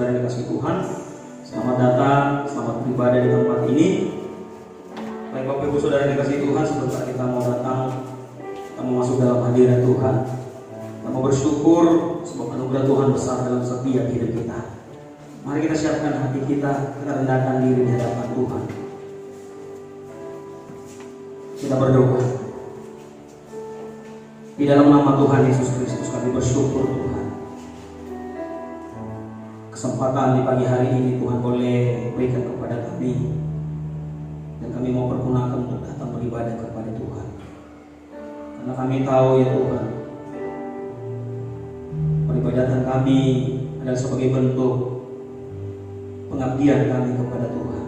saudara yang dikasihi Tuhan, selamat datang, selamat beribadah di tempat ini. Baik Bapak Ibu saudara yang dikasihi Tuhan, sebentar kita mau datang, kita mau masuk dalam hadirat Tuhan. Kita mau bersyukur sebab anugerah Tuhan besar dalam setiap hidup kita. Mari kita siapkan hati kita rendahkan diri di hadapan Tuhan. Kita berdoa. Di dalam nama Tuhan Yesus Kristus kami bersyukur Tuhan. Kesempatan di pagi hari ini Tuhan boleh berikan kepada kami, dan kami mau pergunakan untuk datang beribadah kepada Tuhan. Karena kami tahu ya Tuhan, peribadatan kami adalah sebagai bentuk pengabdian kami kepada Tuhan.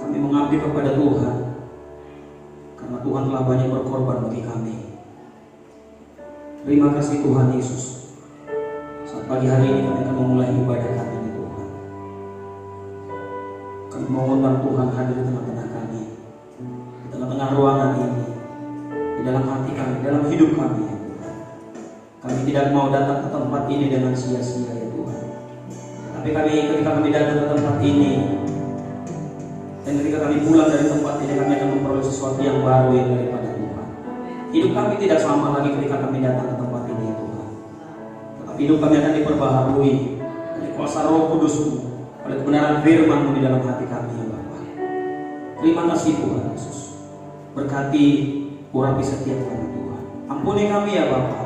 Kami mengabdi kepada Tuhan karena Tuhan telah banyak berkorban bagi kami. Terima kasih Tuhan Yesus. Saat pagi hari ini kami akan memulai ibadah kami di Tuhan. Kami mohonkan Tuhan hadir di tengah-tengah kami, di tengah-tengah ruangan ini, di dalam hati kami, dalam hidup kami ya Tuhan. Kami tidak mau datang ke tempat ini dengan sia-sia ya Tuhan. Tapi ketika kami datang ke tempat ini, dan ketika kami pulang dari tempat ini, kami akan memperoleh sesuatu yang baru yang daripada Tuhan. Hidup kami tidak sama lagi ketika kami datang ke tempat ini ya Tuhan. Tetapi hidup kami akan diperbaharui oleh kuasa Roh Kudus-Mu, oleh kebenaran firman-Mu di dalam hati kami ya Bapa. Terima kasih Tuhan Yesus. Berkati, urapi setiap kami Tuhan. Ampuni kami ya Bapa.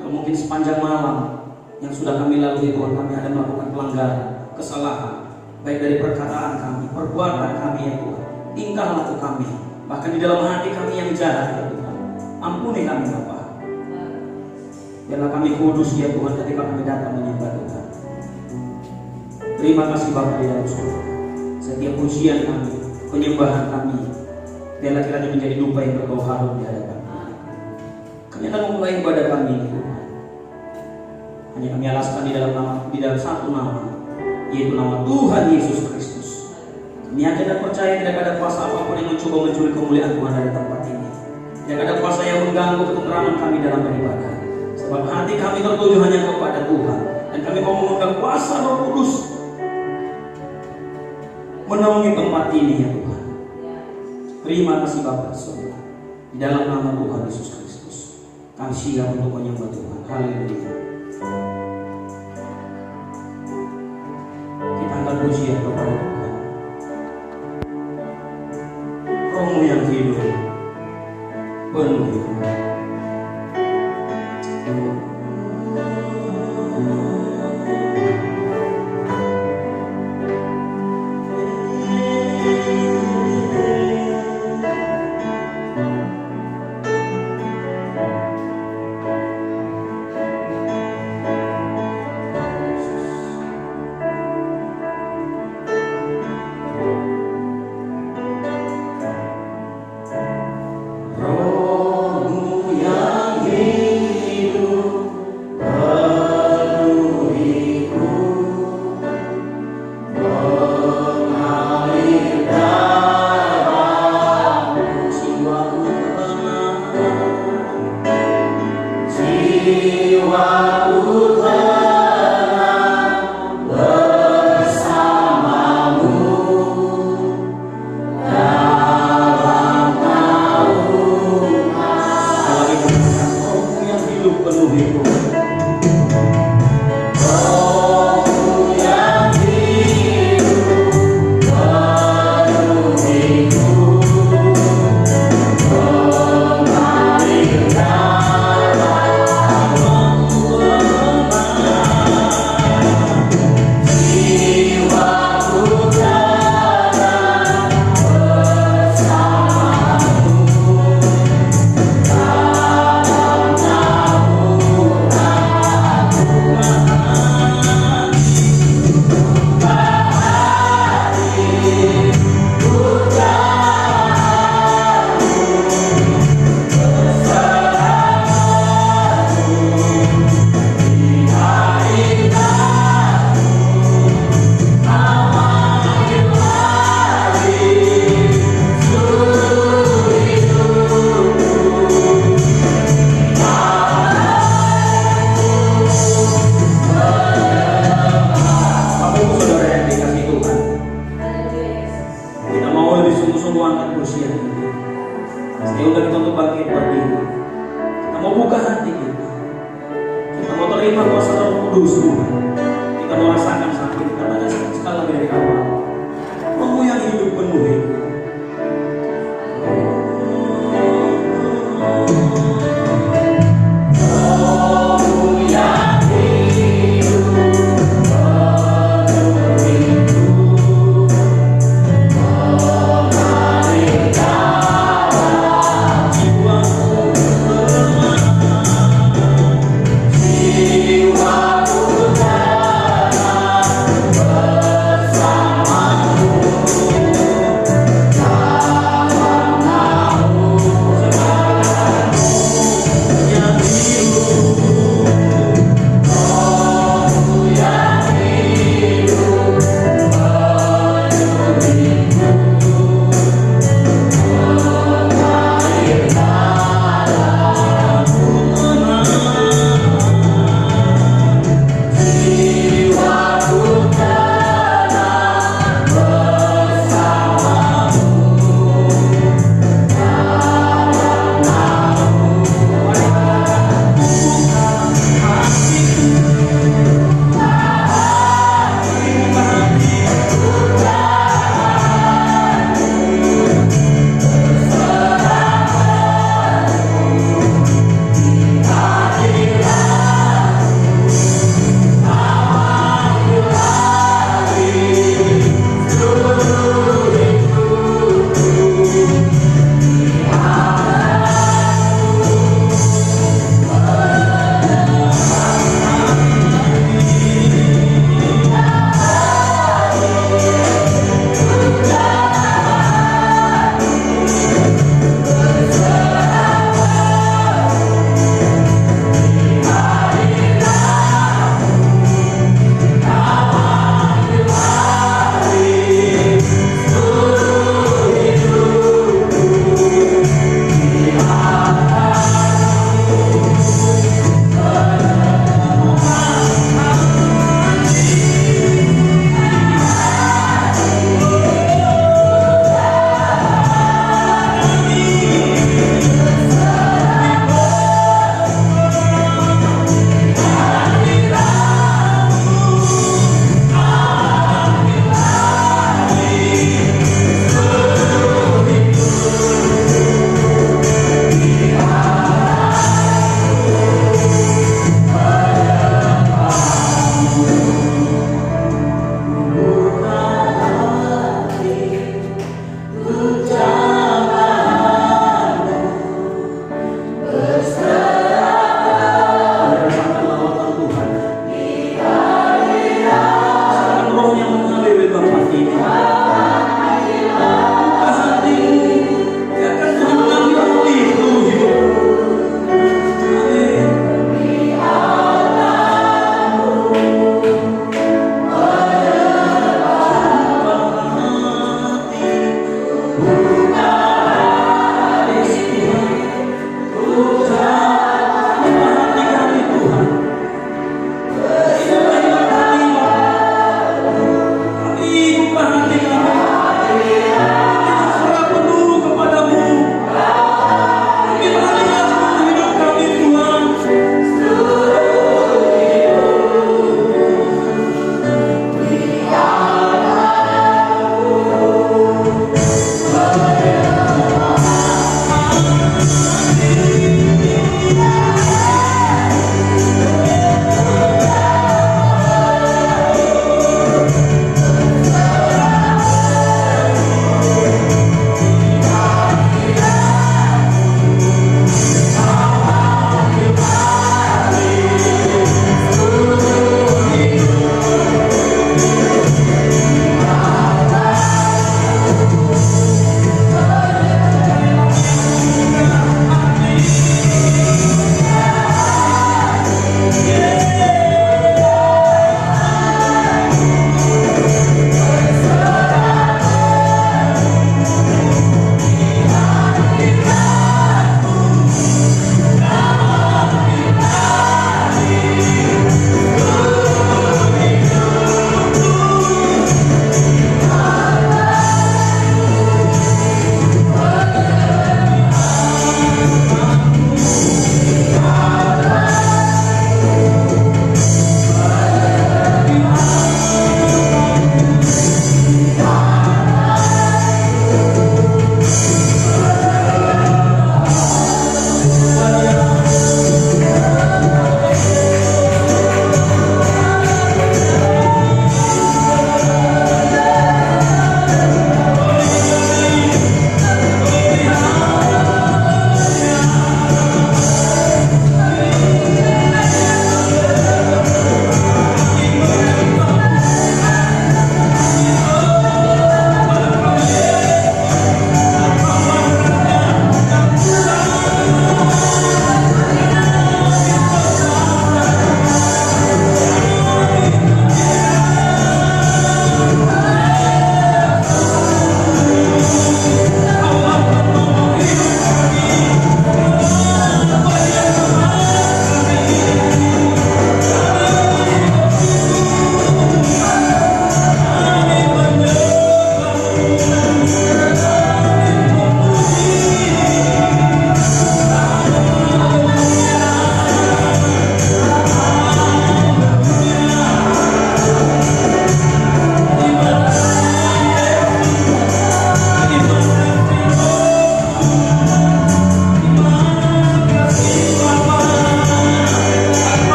Kalau mungkin sepanjang malam yang sudah kami lalui Tuhan, kami ada melakukan pelanggaran, kesalahan, baik dari perkataan kami, perbuatan kami ya Tuhan, tingkah laku kami, bahkan di dalam hati kami yang jahat ya Tuhan. Ampuni kami Bapa. Biarlah kami kudus ya Tuhan ketika kami datang menyembah Tuhan. Terima kasih Bapa di dalam surga. Setiap pujian kami, penyembahan kami, biarlah kiranya menjadi dupa yang berbau harum di hadapan Tuhan. Kami akan memulai ibadah kami Tuhan. Hanya kami alaskan di dalam satu nama, yaitu nama Tuhan Yesus Kristus. Kami yakin dan percaya tidak ada kuasa apapun yang mencoba mencuri kemuliaan Tuhan dari tempat ini. Tidak ada kuasa yang mengganggu ketenteraman kami dalam beribadah. Sebab hati kami tertuju hanya kepada Tuhan, dan kami mau mengundang kuasa Roh Kudus menaungi tempat ini ya Tuhan. Terima kasih Bapa Surga. Di dalam nama Tuhan Yesus Kristus, kami siap untuk menyembah Tuhan. Haleluya. Kita angkat pujian kepada Tuhan. Roh-Mu yang hidup penuhi kami. Roh tulus Tuhan. Kita mau rasakan sakit, katanya sekali lagi dari awal. Rohmu yang hidup penuhi. Jiwaku tenang bersama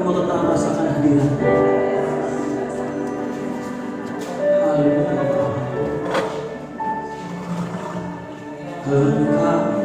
mau tetap merasakan hadirat. Haleluya. Engkaulah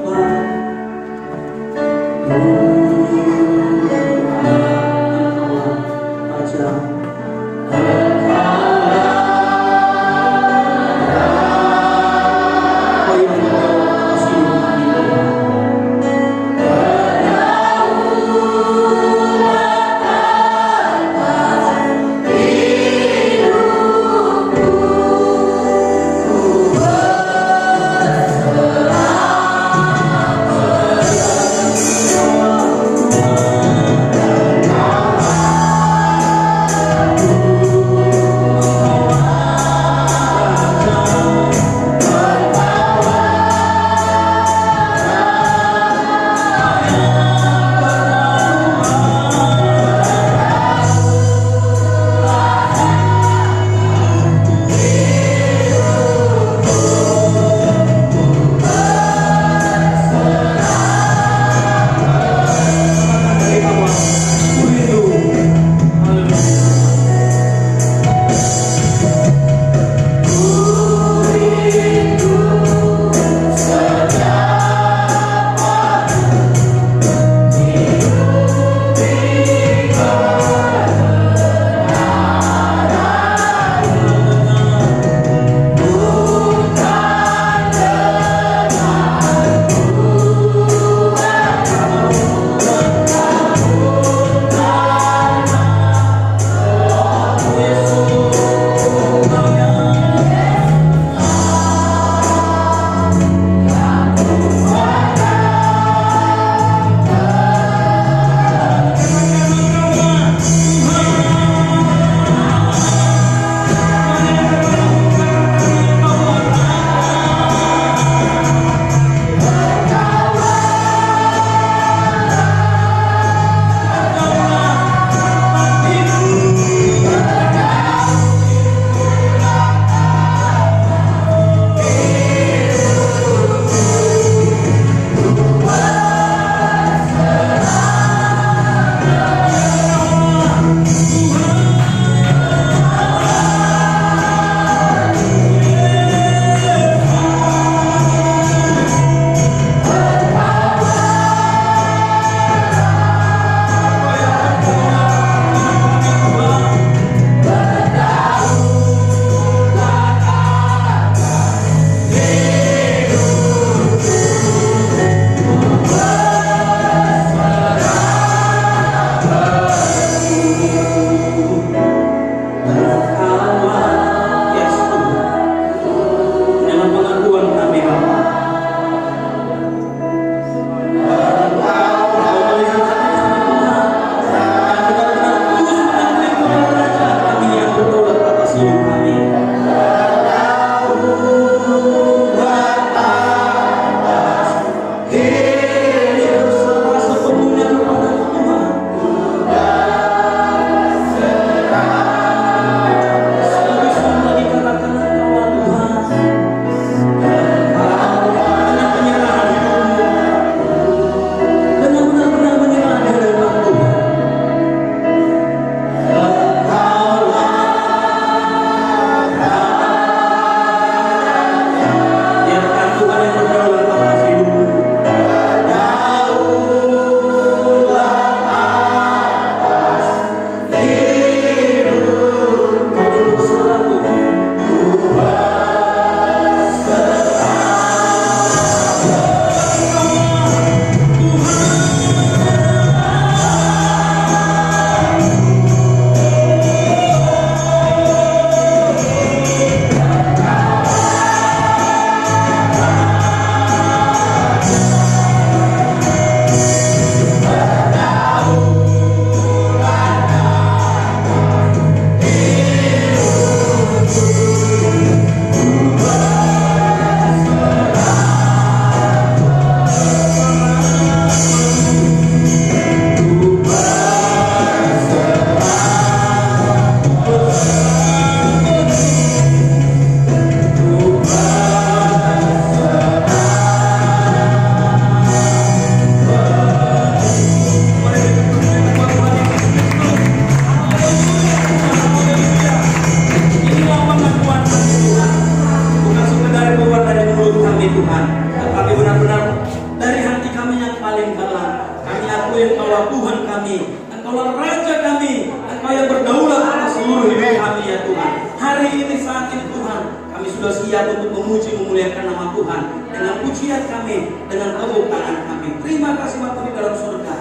Engkaulah Raja kami, Engkau yang berdaulat atas seluruh hidup kami ya Tuhan. Hari ini saat ini Tuhan, kami sudah siap untuk memuji memuliakan nama Tuhan dengan pujian kami, dengan tepuk tangan kami. Terima kasih Bapa di dalam surga.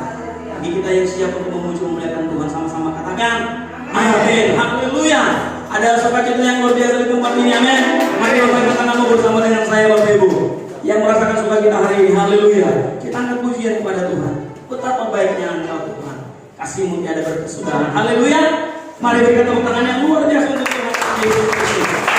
Bagi kita yang siap untuk memuji memuliakan Tuhan, sama-sama katakan amin. Haleluya. Ada sukacita yang luar biasa di tempat ini, amin. Mari kita tanganmu bersama dengan saya Bapak Ibu yang merasakan sukacita hari ini. Haleluya. Kita angkat pujian kepada Tuhan. Betapa baiknya Engkau Tuhan. Kasih-Mu tiada berkesudahan. Haleluya. Mari berikan tepuk tangan yang luar biasa untuk Tuhan Yesus Kristus.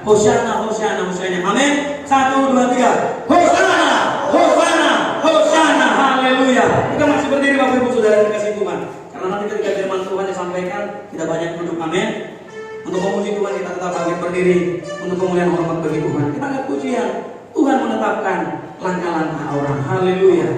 Hosiana, Hosiana, Hosiana. Amin. 1, 2, 3. Hosiana, Hosiana, Hosiana. Haleluya. Kita masih berdiri Bapak Ibu Saudara yang dikasihi Tuhan. Karena nanti ketika firman Tuhan disampaikan, kita banyak duduk. Amin. Untuk memuji Tuhan kita tetap bangkit berdiri. Untuk kemuliaan hormat bagi Tuhan. Kita angkat pujian. Tuhan menetapkan langkah-langkah orang. Haleluya.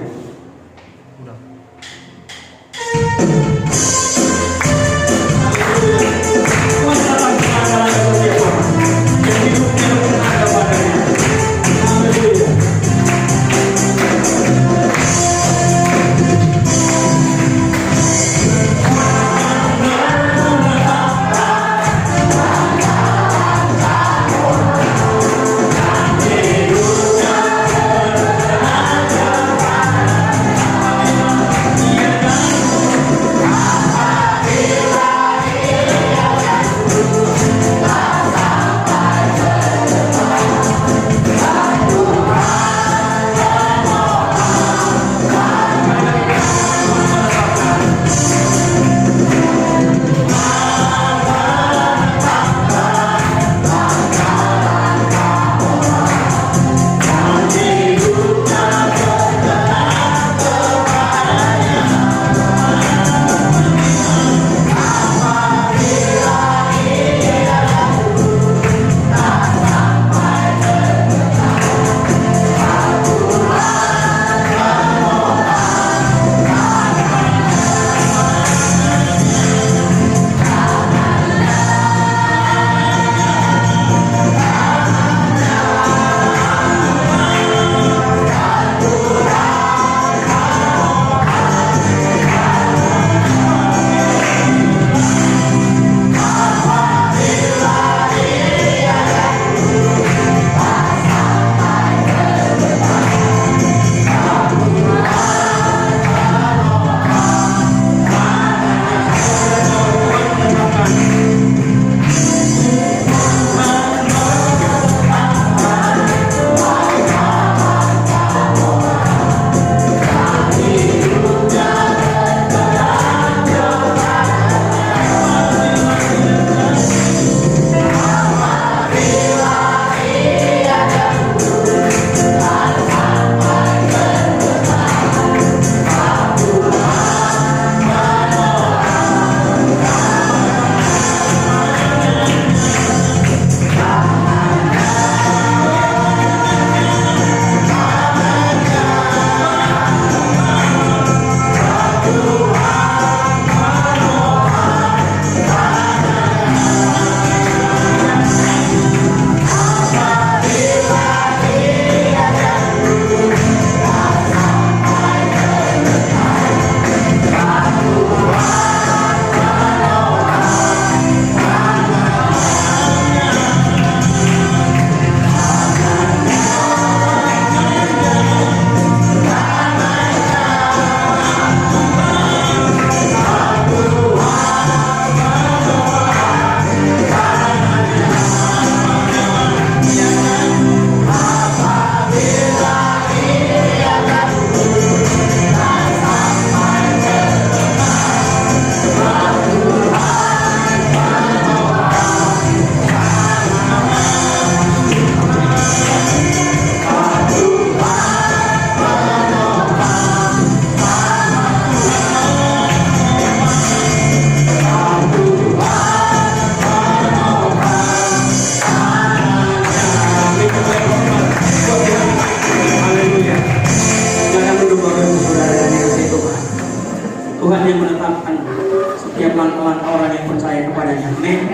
Amin.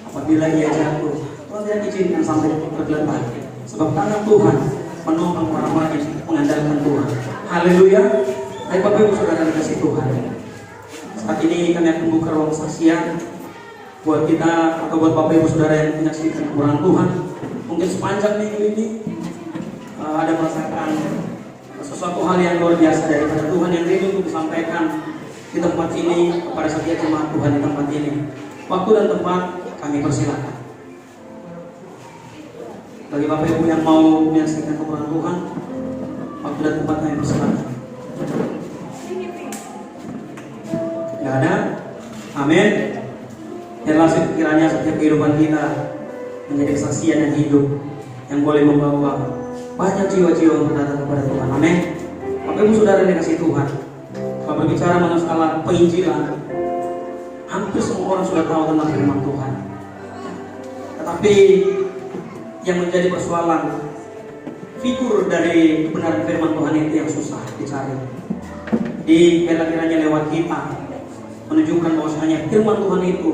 Apabila ia jatuh, Tuhan tidak izinkan sampai tergeletak, sebab tangan Tuhan menopang orang-orang yang mengandalkan Tuhan. Haleluya. Baik Bapak Ibu Saudara kasih Tuhan, saat ini kami akan buka ruang saksian buat kita atau buat Bapak Ibu Saudara yang menyaksikan kemuliaan Tuhan. Mungkin sepanjang minggu ini ada merasakan sesuatu hal yang luar biasa daripada Tuhan yang rindu untuk disampaikan di tempat ini kepada setiap jemaat Tuhan di tempat ini. Waktu dan tempat kami persilakan. Bagi Bapak Ibu yang mau menyaksikan kemuliaan Tuhan, waktu dan tempat kami persilakan. Tidak ada? Amin. Biarlah kiranya setiap kehidupan kita menjadi kesaksian yang hidup, yang boleh membawa banyak jiwa-jiwa untuk datang kepada Tuhan. Amin. Bapak Ibu Saudara yang dikasihi Tuhan, kalau berbicara masalah penginjilan, hampir semua orang sudah tahu tentang firman Tuhan. Tetapi yang menjadi persoalan, figur dari kebenaran firman Tuhan itu yang susah dicari. Di kiranya lewat kita menunjukkan bahwasanya firman Tuhan itu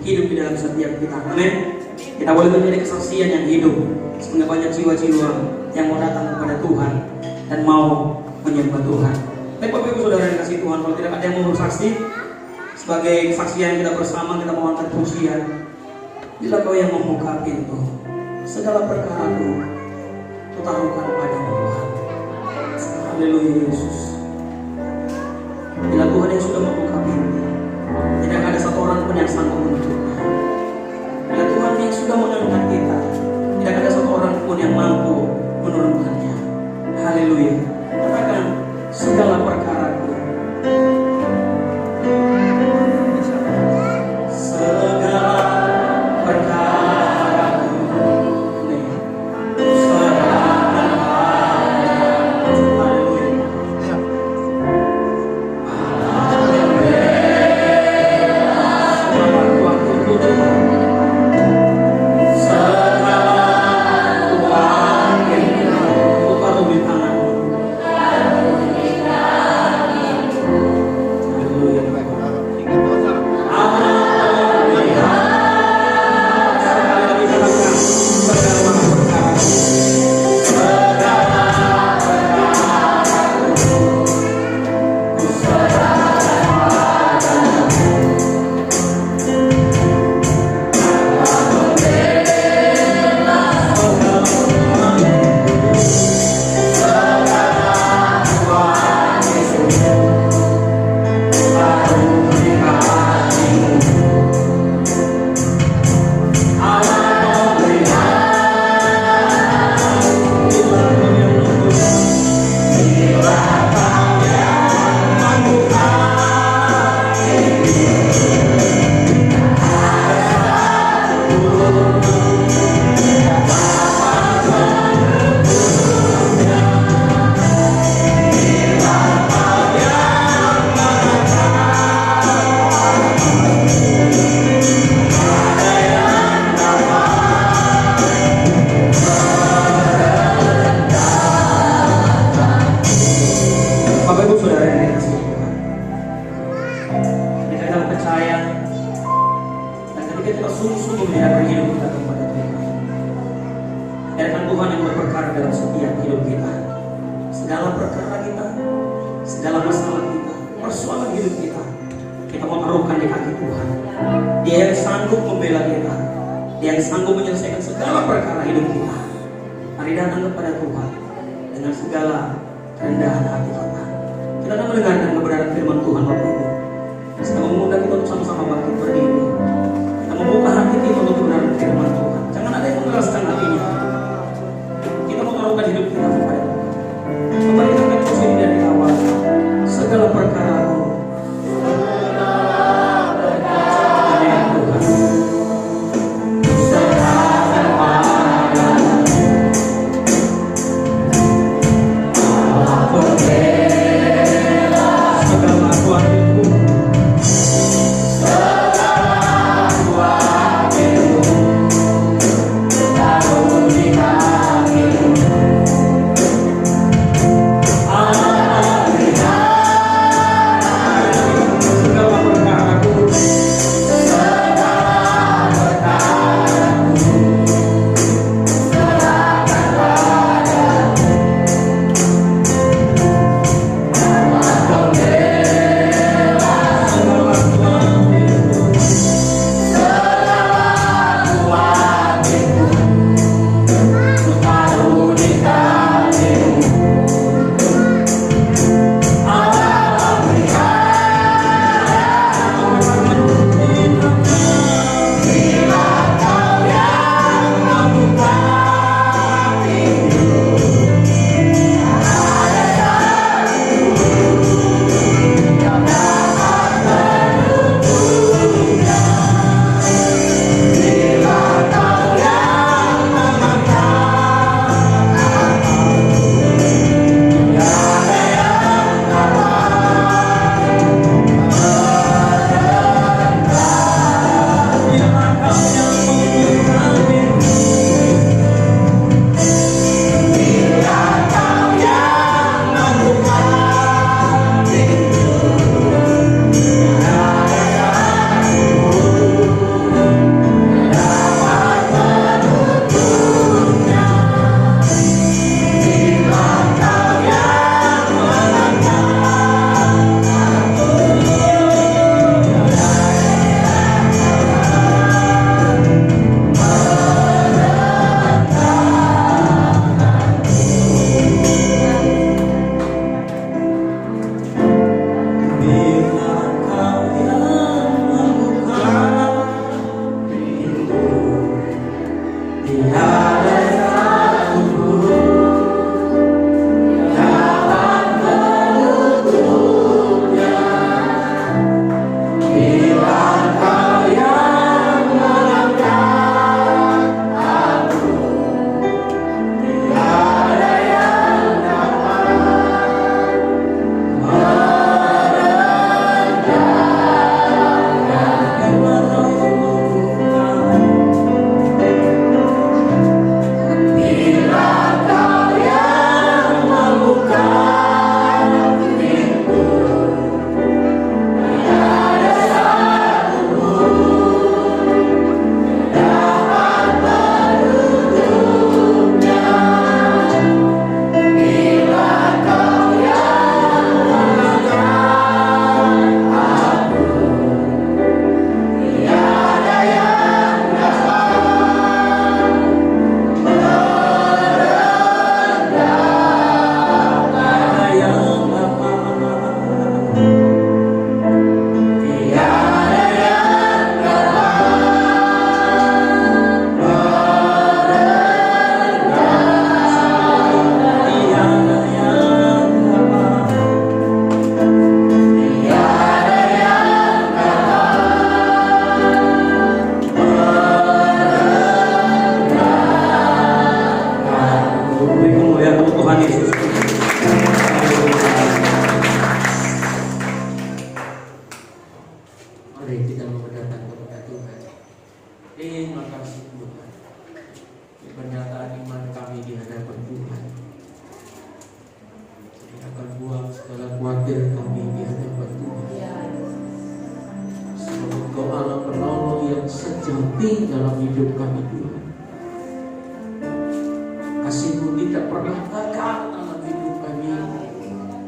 hidup di dalam setiap kita. Amin. Kita boleh menjadi kesaksian yang hidup sehingga banyak jiwa-jiwa yang mau datang kepada Tuhan dan mau menyembah Tuhan. Baik Bapak Ibu Saudara yang kasih Tuhan, kalau tidak ada yang mau bersaksi sebagai kesaksian kita bersama, kita mau angkat pujian. Bila kau yang membuka pintu, segala perkara itu taruhkan padamu Tuhan. Haleluya Yesus. Bila Tuhan yang sudah membuka pintu, tidak ada satu orang pun yang sanggup menutupnya. Bila Tuhan yang sudah mengangkat kita, tidak ada satu orang pun yang mampu menurunkannya. Haleluya. Katakan segala perkaraku. Segala perkaraku. Serahkan padamu. Haleluya.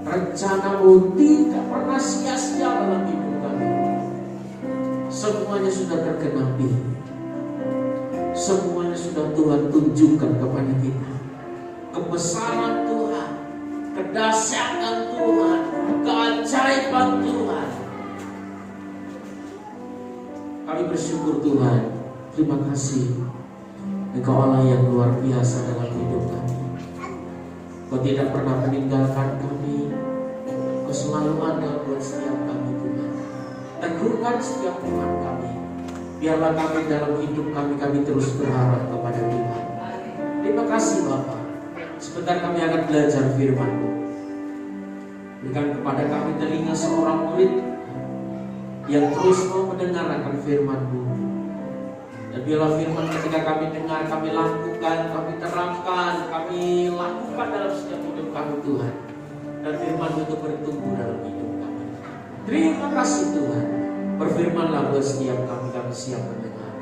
Rencana-Mu tidak pernah sia-sia dalam hidup kami. Semuanya sudah tergenapi. Semuanya sudah Tuhan tunjukkan kepada kita. Kebesaran Tuhan, kedahsyatan Tuhan, keajaiban Tuhan. Kami bersyukur Tuhan. Terima kasih. Engkau Allah yang luar biasa dalam hidup kami. Kau tidak pernah meninggalkan kami. Kau selalu ada buat setiap kami Tuhan. Teguhkan setiap iman kami. Biarlah kami dalam hidup kami terus berharap kepada Tuhan. Terima kasih Bapa. Sebentar kami akan belajar firman-Mu. Berikan kepada kami telinga seorang murid yang terus mau mendengarkan firman-Mu. Dan biarlah firman ketika kami dengar, kami lakukan, kami terapkan, kami lakukan dalam setiap hidup kami Tuhan. Dan firman-Mu itu bertumbuh dalam hidup kami. Terima kasih Tuhan. Berfirmanlah buat setiap kami siap mendengar.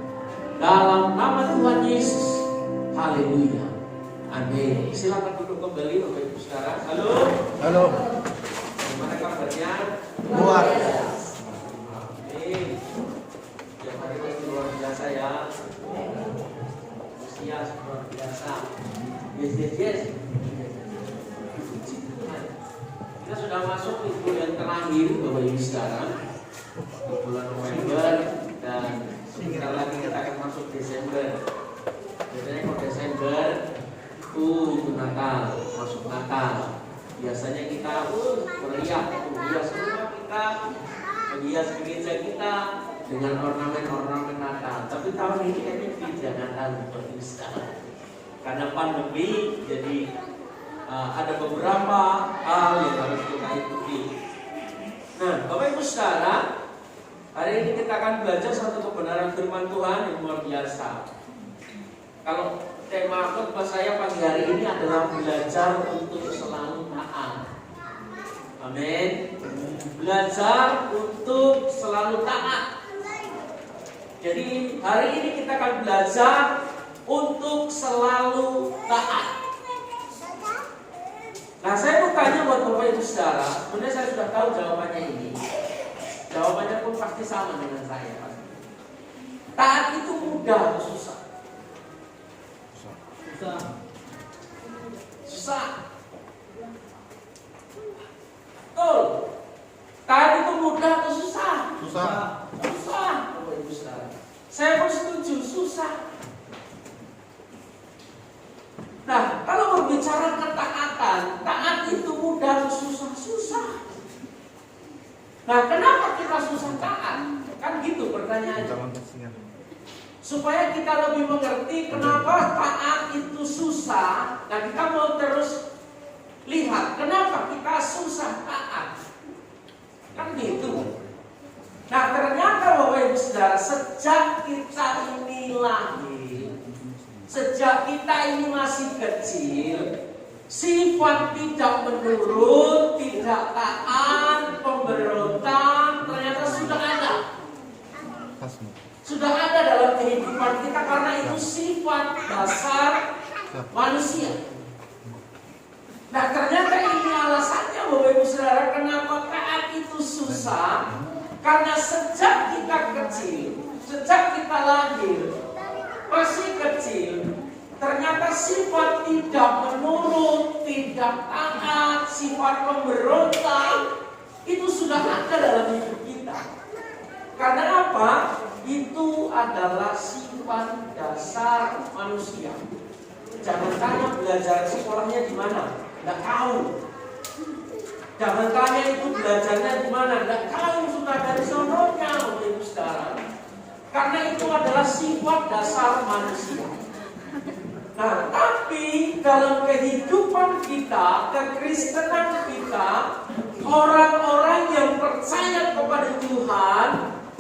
Dalam nama Tuhan Yesus. Haleluya. Amin. Silakan duduk kembali Bapak Ibu saudara. Halo. Halo. Gimana kabarnya? Luar. Amin. Yang hari pasti luar biasa ya. Usia luar biasa. Yes. masuk minggu yang terakhir Bapak Ibu Saudara, di bulan November, dan sebentar lagi kita akan masuk Desember. Biasanya kalau Desember itu Natal, masuk Natal. Biasanya kita meriah, menghias rumah kita, menghias gereja kita dengan ornamen-ornamen Natal. Tapi tahun ini kayaknya tidak Natal Bapak Ibu Saudara. Karena pandemi, jadi ada beberapa hal yang harus kita ikuti. Nah, Bapak Ibu Saudara, hari ini kita akan belajar satu kebenaran firman Tuhan yang luar biasa. Kalau tema khotbah saya pagi hari ini adalah belajar untuk selalu taat. Amin. Belajar untuk selalu taat. Jadi hari ini kita akan belajar untuk selalu taat. Nah, saya mau tanya buat Bapak Ibu Saudara, sebenarnya saya sudah tahu jawabannya ini. Jawabannya pun pasti sama dengan saya. Taat itu mudah atau susah? Susah. Betul. Taat itu mudah atau susah? Susah. Susah, Bapak Ibu Saudara. Saya pun setuju, susah. Nah, kalau berbicara ketaatan, taat itu mudah atau susah? Susah. Nah, kenapa kita susah taat? Kan gitu pertanyaannya. Supaya kita lebih mengerti kenapa taat itu susah. Nah, kita mau terus lihat kenapa kita susah taat. Kan gitu. Nah, ternyata Bapak Ibu Saudara, sejak kita ini lahir, sejak kita ini masih kecil, sifat tidak menurut, tidak taat, pemberontak ternyata sudah ada. Sudah ada dalam kehidupan kita karena itu sifat dasar manusia. Nah, ternyata ini alasannya Bapak Ibu Saudara kenapa taat itu susah. Karena sejak kita kecil, sejak kita lahir, masih kecil, ternyata sifat tidak menurut, tidak taat, sifat pemberontak itu sudah ada dalam hidup kita. Karena apa? Itu adalah sifat dasar manusia. Jangan tanya belajar sekolahnya di mana, nggak tahu. Jangan tanya itu belajarnya di mana, nggak tahu, sudah dari sononya, Bapak Ibu Saudara. Karena itu adalah sifat dasar manusia. Nah, tapi dalam kehidupan kita, kekristenan kita, orang-orang yang percaya kepada Tuhan,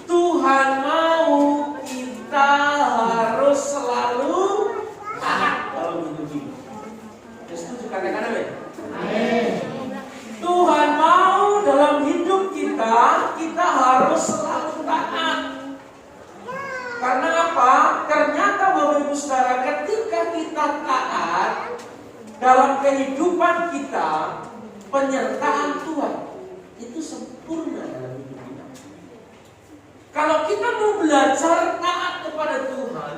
Tuhan mau kita harus selalu taat dalam hidup ini. Setuju katakan amin? Amin. Tuhan mau dalam hidup kita harus selalu taat. Karena apa? Ternyata Bapak Ibu Saudara, ketika kita taat dalam kehidupan kita, penyertaan Tuhan itu sempurna dalam hidup kita. Kalau kita mau belajar taat kepada Tuhan,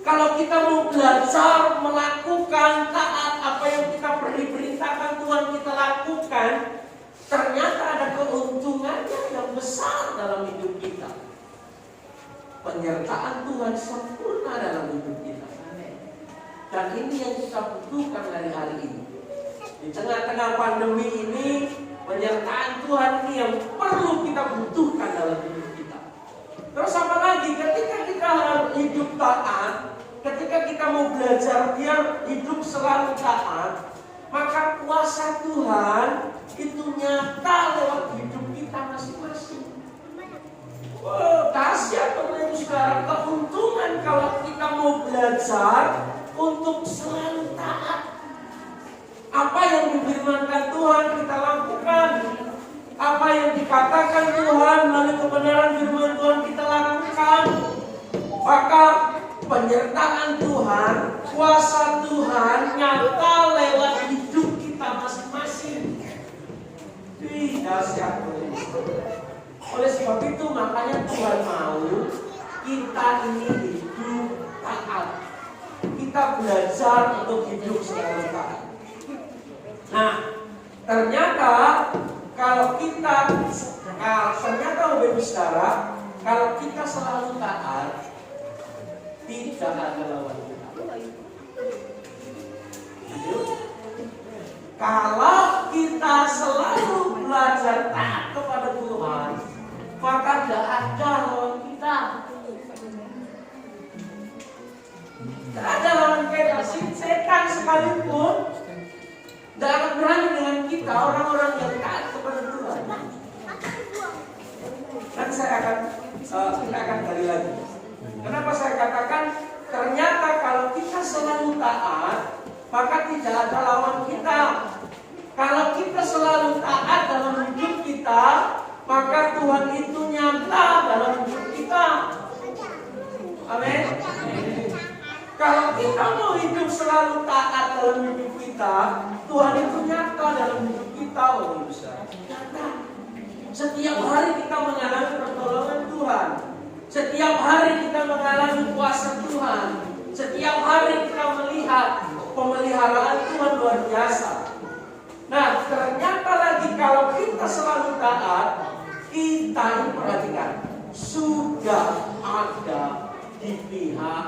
kalau kita mau belajar melakukan taat apa yang kita diperintahkan Tuhan kita lakukan, ternyata ada keuntungannya yang besar dalam hidup kita. Penyertaan Tuhan sempurna dalam hidup kita. Dan ini yang kita butuhkan dari hari ini. Di tengah-tengah pandemi ini, penyertaan Tuhan ini yang perlu kita butuhkan dalam hidup kita. Terus apa lagi? Ketika kita hidup taat, ketika kita mau belajar biar hidup selalu taat, maka kuasa Tuhan itu nyata lewat hidup kita masing-masing. Oh, dahsyat Bapak Ibu Saudara, keuntungan kalau kita mau belajar untuk selalu taat. Apa yang difirmankan Tuhan kita lakukan. Apa yang dikatakan Tuhan melalui kebenaran firman Tuhan kita lakukan. Maka penyertaan Tuhan, kuasa Tuhan nyata lewat hidup kita masing-masing. Dahsyat. Oleh sebab itu makanya Tuhan mau kita ini hidup taat. Kita belajar untuk hidup selalu taat. Nah, ternyata kalau kita ternyata Bapak Ibu Saudara, kalau kita selalu taat, tidak ada lawan kita. Kalau kita selalu belajar taat kepada Tuhan, maka tidak ada lawan kita. Tidak ada lawan kita. Setan sekalipun tidak akan berani dengan kita, orang-orang yang taat kepada Tuhan. Nanti kita akan gali lagi. Kenapa saya katakan ternyata kalau kita selalu taat, maka tidak ada lawan kita. Kalau kita selalu taat dalam hidup kita, maka Tuhan itu nyata dalam hidup kita. Amin. Kalau kita mau hidup selalu taat dalam hidup kita, Tuhan itu nyata dalam hidup kita, orang besar. Setiap hari kita mengalami pertolongan Tuhan. Setiap hari kita mengalami kuasa Tuhan. Setiap hari kita melihat pemeliharaan Tuhan luar biasa. Nah, ternyata lagi kalau kita selalu taat, kita ini perhatikan, sudah ada di pihak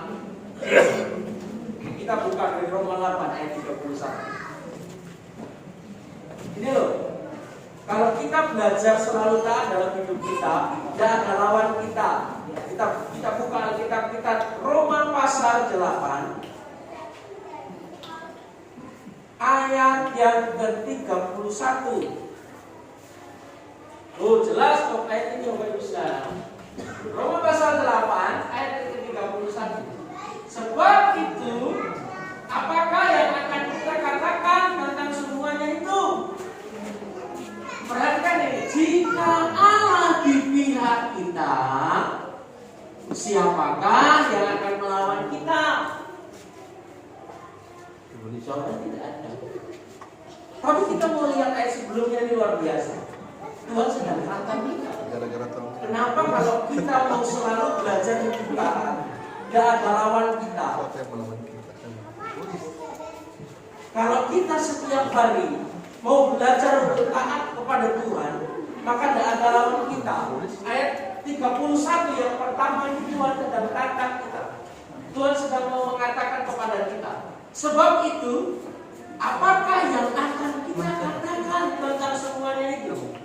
kita. Buka dari Roma 8 ayat 31. Ini loh, kalau kita belajar selalu taat dalam hidup kita, tidak ada lawan kita. Kita buka Alkitab kita, Roma pasal 8 ayat yang ke-31. Oh, jelas kok ayat ini Bapak Ibu Saudara. Roma pasal 8 ayat ke-31. Sebab itu, apakah yang akan kita katakan tentang semuanya itu? Perhatikan ini, jika Allah di pihak kita, siapakah yang akan melawan kita? Soalnya tidak ada. Tapi kita mau lihat ayat sebelumnya, ini luar biasa. Tuhan sedang hantam kita. Kenapa kalau kita mau selalu belajar hidup taat, tidak ada lawan kita? Kalau kita setiap hari mau belajar untuk taat kepada Tuhan, maka tidak ada lawan kita. Ayat 31 yang pertama ini Tuhan sedang tantang kita. Tuhan sedang mau mengatakan kepada kita, sebab itu, apakah yang akan kita katakan tentang semuanya itu?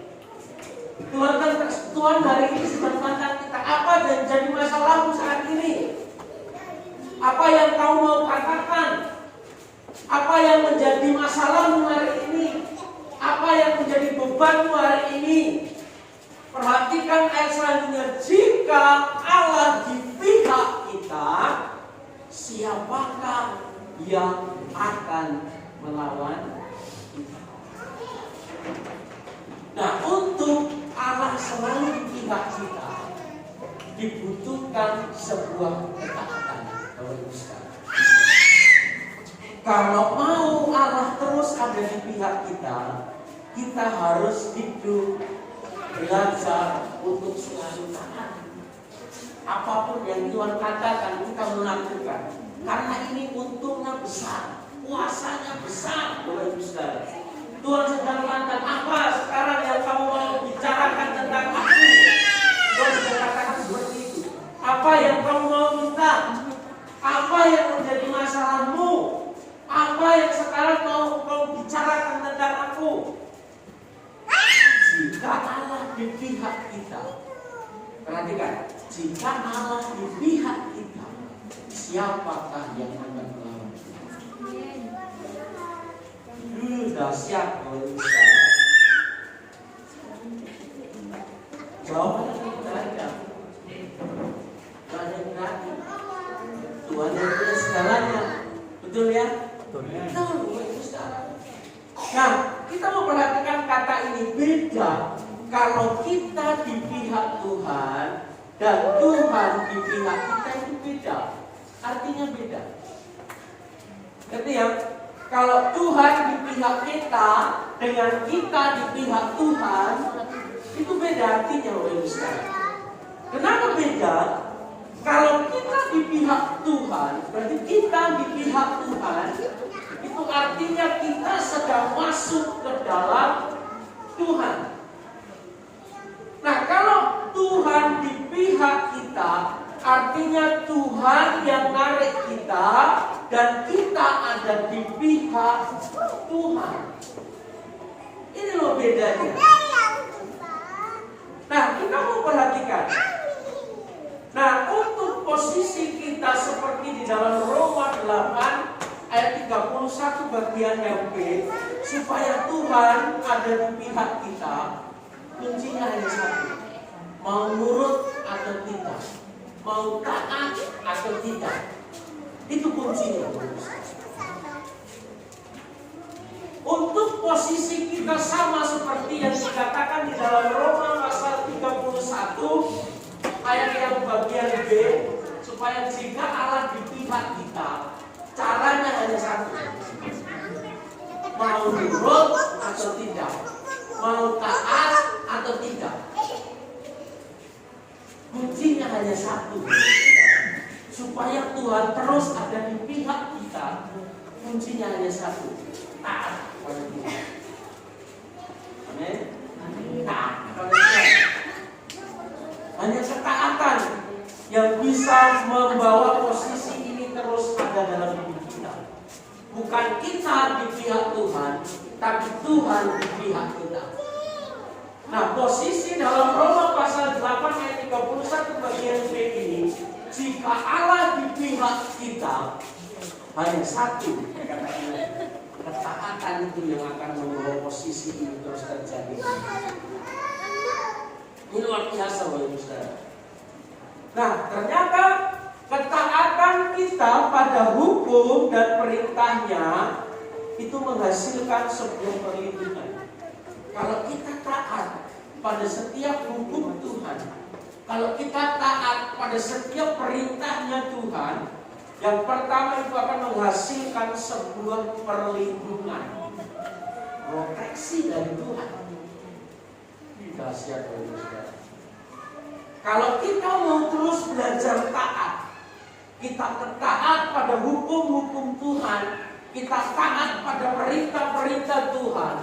Tuhan hari ini sedang tantang kita. Apa dan jadi masalahmu saat ini? Apa yang kau mau katakan? Apa yang menjadi masalahmu hari ini? Apa yang menjadi bebanmu hari ini? Perhatikan ayat selanjutnya. Jika Allah di pihak kita, siapakah yang akan melawan kita? Nah, untuk Allah selalu di pihak kita, dibutuhkan sebuah ketaatan. Kalau mau Allah terus ada di pihak kita, kita harus hidup belajar untuk selalu taat. Apapun yang Tuhan katakan, kita melakukan. Karena ini untungnya besar, kuasanya besar, Bapak Ibu Saudara. Tuhan sedang mengatakan, apa sekarang yang kamu mau bicarakan tentang aku? Tuhan sedang katakan seperti itu. Apa yang kamu mau minta? Apa yang menjadi masalahmu? Apa yang sekarang mau kau bicarakan tentang aku? Jika Allah di pihak kita, perhatikan, jika Allah di pihak kita, siapakah yang akan melawan kita? Dahsyat oleh Tuhan. Jawabannya tidak ada. Tuhan yang berani. Tuhan yang punya segalanya. Betul ya? Betul. Nah, kita mau perhatikan kata ini beda. Kalau kita di pihak Tuhan dan Tuhan di pihak kita itu beda. Artinya beda. Ngerti ya? Kalau Tuhan di pihak kita dengan kita di pihak Tuhan, itu beda artinya, Bapak Ibu sekalian. Kenapa beda? Kalau kita di pihak Tuhan, berarti kita di pihak Tuhan, itu artinya kita sedang masuk ke dalam Tuhan. Nah, kalau Tuhan di pihak kita, artinya Tuhan yang narik kita dan kita ada di pihak Tuhan. Ini loh bedanya. Nah, kita mau perhatikan. Nah, untuk posisi kita seperti di dalam Roma 8 ayat 31 bagian yang B, supaya Tuhan ada di pihak kita, kuncinya hanya satu. Mau nurut atau tidak, mau taat atau tidak, itu kuncinya. Untuk posisi kita sama seperti yang dikatakan di dalam Roma pasal 31 ayat yang bagian B, supaya jika Allah di pihak kita, caranya hanya satu. Mau nurut atau tidak, mau taat atau tidak, kuncinya hanya satu. Supaya Tuhan terus ada di pihak kita, kuncinya hanya satu. Taat kepada Tuhan. Amin. Taat kepada Tuhan. Hanya ketaatan yang bisa membawa posisi ini terus ada dalam hidup kita. Bukan kita di pihak Tuhan, tapi Tuhan di pihak kita. Nah, posisi dalam Roma pasal 8 ayat 31 bagian B ini, jika Allah di pihak kita, hanya satu, ketaatan itu yang akan membawa posisi ini terus terjadi. Ini luar biasa, Bapak Saudara. Nah, ternyata ketaatan kita pada hukum dan perintahnya itu menghasilkan sebuah perlindungan. Kalau kita taat pada setiap hukum Tuhan, kalau kita taat pada setiap perintahnya Tuhan, yang pertama itu akan menghasilkan sebuah perlindungan, proteksi dari Tuhan. Dahsyat, Bapak Saudara. Kalau kita mau terus belajar taat, kita taat pada hukum-hukum Tuhan, kita taat pada perintah-perintah Tuhan,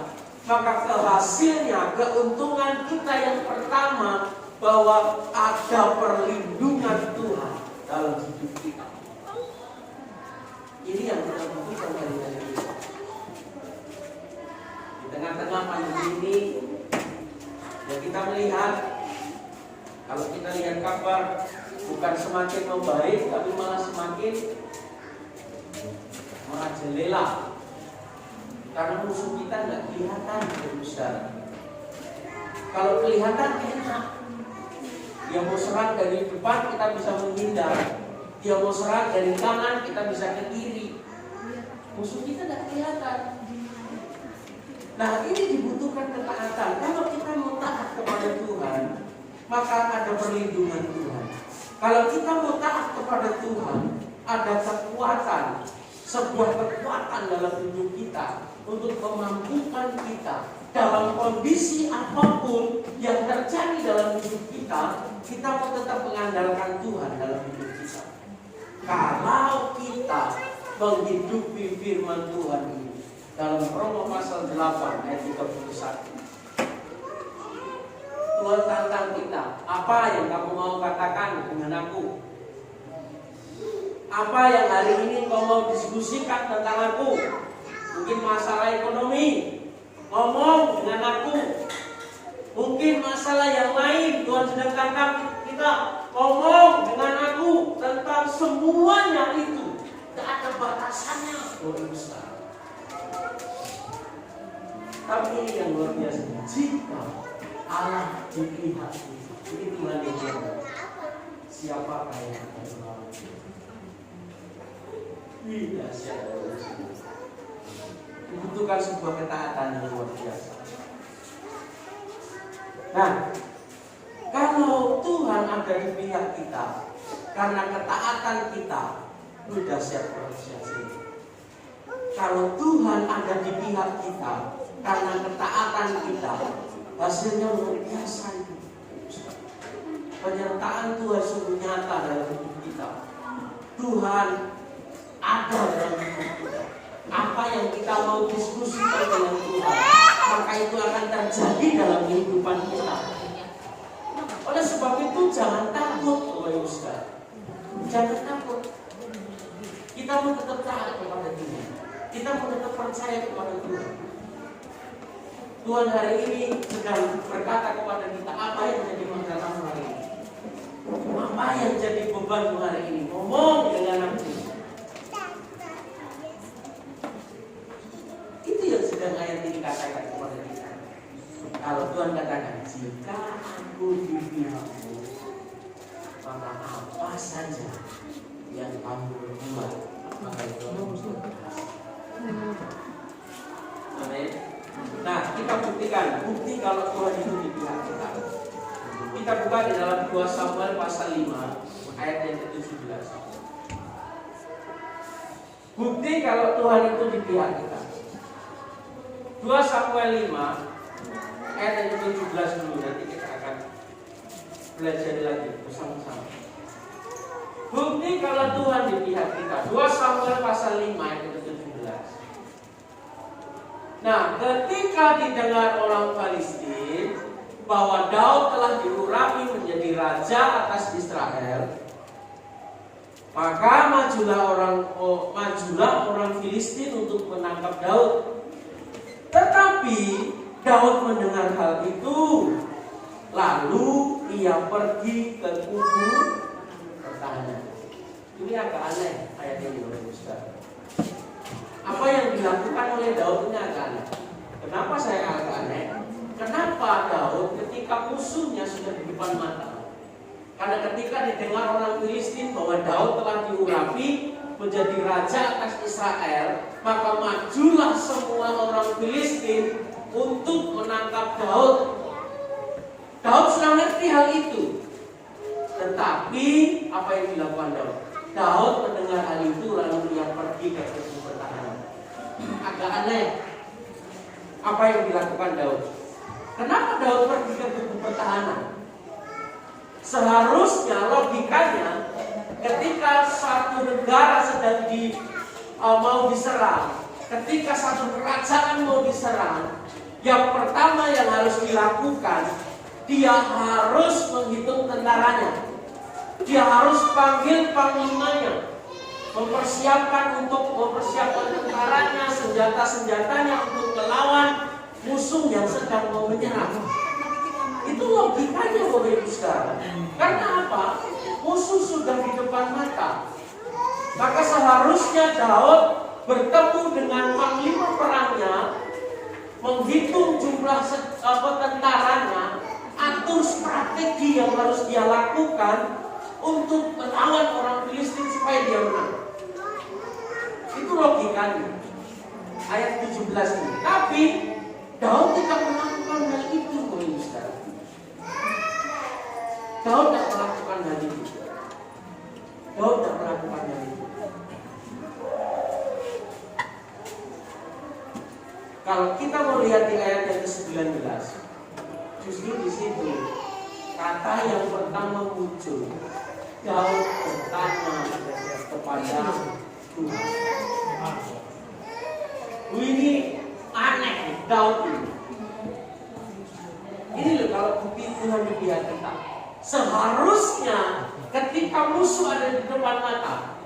maka kehasilnya, keuntungan kita yang pertama, bahwa ada perlindungan Tuhan dalam hidup kita. Ini yang kita butuhkan dari kita. Di tengah-tengah pandemi ini, ya kita melihat, kalau kita lihat kabar, bukan semakin membaik, tapi malah semakin merajalela. Karena musuh kita nggak kelihatan, besar. Kalau kelihatan enak, dia mau serang dari depan kita bisa menghindar, dia mau serang dari kanan kita bisa ke kiri. Musuh kita nggak kelihatan. Nah, ini dibutuhkan ketaatan. Kalau kita mau taat kepada Tuhan, maka ada perlindungan Tuhan. Kalau kita mau taat kepada Tuhan, ada kekuatan, sebuah kekuatan dalam hidup kita untuk memampukan kita dalam kondisi apapun yang terjadi dalam hidup kita, kita mau tetap mengandalkan Tuhan dalam hidup kita. Kalau kita menghidupi firman Tuhan ini dalam Roma pasal 8 ayat 31. Tuhan tantang kita, apa yang kamu mau katakan dengan aku? Apa yang hari ini kau mau diskusikan tentang aku? Mungkin masalah ekonomi, ngomong dengan aku. Mungkin masalah yang lain, Tuhan sedang tantang kita, ngomong dengan aku tentang semuanya itu. Tidak ada batasannya, Tuhan besar. Tapi ini yang luar biasa. Jika Allah di pihak kita, ini Tuhan yang berkata, siapakah yang akan melawan? Tidak siapa. Dibutuhkan sebuah ketaatan yang luar biasa. Nah, kalau Tuhan ada di pihak kita, karena ketaatan kita, sudah siap prosesi. Kalau Tuhan ada di pihak kita, karena ketaatan kita, hasilnya luar biasa itu. Penyertaan Tuhan sungguh nyata dalam hidup kita. Tuhan ada dalam hidup kita. Apa yang kita mau diskusikan dengan Tuhan, maka itu akan terjadi dalam kehidupan kita. Oleh sebab itu jangan takut, Bapak Ibu Saudara. Jangan takut. Kita mau tetap taat kepada Tuhan. Kita mau tetap percaya kepada Tuhan. Tuhan hari ini sedang berkata kepada kita, apa yang jadi masalahmu hari ini? Apa yang jadi bebanmu hari ini? Ngomong dengan aku. Itu yang sedang ayat ini katakan kepada kita. Kalau Tuhan katakan, jika aku di pihakmu, maka apa saja yang kamu berbuat, maka itu berhasil. Amin. Nah, kita buktikan, bukti kalau Tuhan itu di pihak kita. Kita buka di dalam 2 Samuel pasal 5 ayat yang ke-17. Bukti kalau Tuhan itu di pihak kita. 2 Samuel 5 ayat yang ke-17 dulu, nanti kita akan belajar lagi bersama-sama. Bukti kalau Tuhan di pihak kita. 2 Samuel pasal 5 ayat yang ke-17. Nah, ketika didengar orang Filistin bahwa Daud telah diurapi menjadi raja atas Israel, maka majulah orang Filistin untuk menangkap Daud. Tetapi Daud mendengar hal itu, lalu ia pergi ke kubu pertahanan. Ini agak aneh ayat ini, Bapak Ibu. Apa yang dilakukan oleh Daud ini agak aneh. Kenapa saya agak aneh? Kenapa Daud ketika musuhnya sudah di depan mata? Karena ketika didengar orang Filistin bahwa Daud telah diurapi menjadi raja atas Israel, maka majulah semua orang Filistin untuk menangkap Daud. Daud sudah ngerti hal itu. Tetapi apa yang dilakukan Daud? Daud mendengar hal itu lalu ia pergi ke kubu pertahanan. Agak aneh. Apa yang dilakukan Daud? Kenapa Daud pergi ke kubu pertahanan? Seharusnya logikanya ketika satu negara sedang mau diserang, ketika satu kerajaan mau diserang, yang pertama yang harus dilakukan, dia harus menghitung tentaranya. Dia harus panggil panglimanya, mempersiapkan tentaranya, senjata-senjatanya untuk melawan musuh yang sedang mau menyerang. Itu logikanya, Bapak Ibu Saudara. Karena apa? Musuh sudah di depan mata. Maka seharusnya Daud bertemu dengan panglima perangnya, menghitung jumlah tentaranya, atur strategi yang harus dia lakukan untuk melawan orang Filistin supaya dia menang. Itu logikanya. Ayat 17 ini. Tapi Daud tidak melakukan hal itu, Bapak Ibu Saudara. Daud tidak melakukan hal itu. Daud tidak melakukan hal itu. Kalau kita mau lihat di ayat yang ke-19, justru di situ kata yang pertama muncul, Daud bertanya kepada Tuhan. Ini aneh, Daud ini. Ini loh kalau bukti Tuhan di pihak kita. Seharusnya ketika musuh ada di depan mata,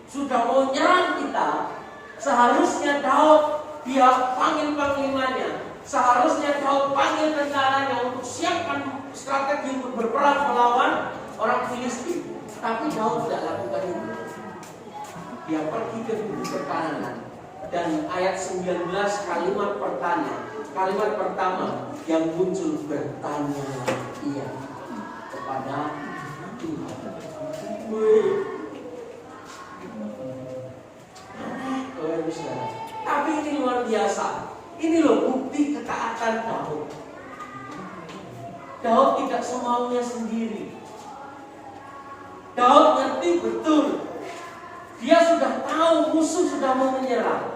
sudah mau nyerang kita, seharusnya Daud dia panggil panglimanya, seharusnya Daud panggil tentaranya untuk siapkan strategi untuk berperang melawan orang Filistin. Tapi Daud tidak lakukan itu. Dia pergi ke kubu pertahanan. Dan ayat 19 kalimat pertama yang muncul, bertanya ia kepada Tuhan. Tapi ini luar biasa. Ini loh bukti ketaatan Daud. Daud tidak semaunya sendiri. Daud ngerti betul. Dia sudah tahu musuh sudah mau menyerang.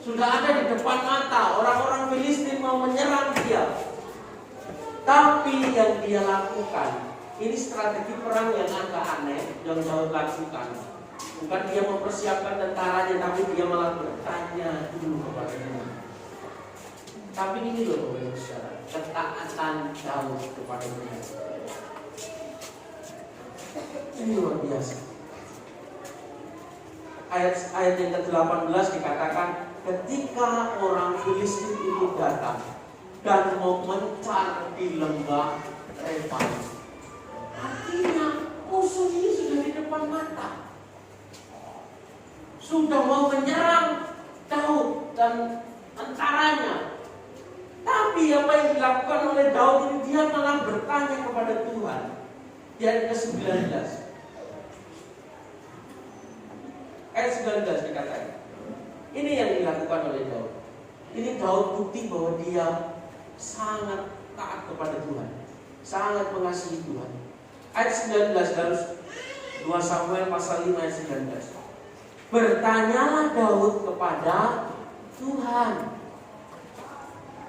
Sudah ada di depan mata, orang-orang Filistin mau menyerang dia. Tapi yang dia lakukan, ini strategi perang yang agak aneh yang Daud lakukan. Bukan dia mempersiapkan tentaranya, tapi dia malah bertanya dulu kepada Tuhan. Tapi ini loh Bapak Ibu Saudara, ketaatan Daud kepada Tuhan. Ini luar biasa. Ayat yang ke-18 dikatakan, ketika orang Filistin itu datang dan memencar di lembah Refaim. Artinya musuh ini sudah di depan mata, sudah mau menyerang Daud dan tentaranya. Tapi apa yang dilakukan oleh Daud ini, dia malah bertanya kepada Tuhan. Di ayat ke-19, ayat 19 dikatakan, ini yang dilakukan oleh Daud. Ini Daud bukti bahwa dia sangat taat kepada Tuhan, sangat mengasihi Tuhan. Ayat 19 dalam 2 Samuel pasal 5 ayat 19. Bertanyalah Daud kepada Tuhan,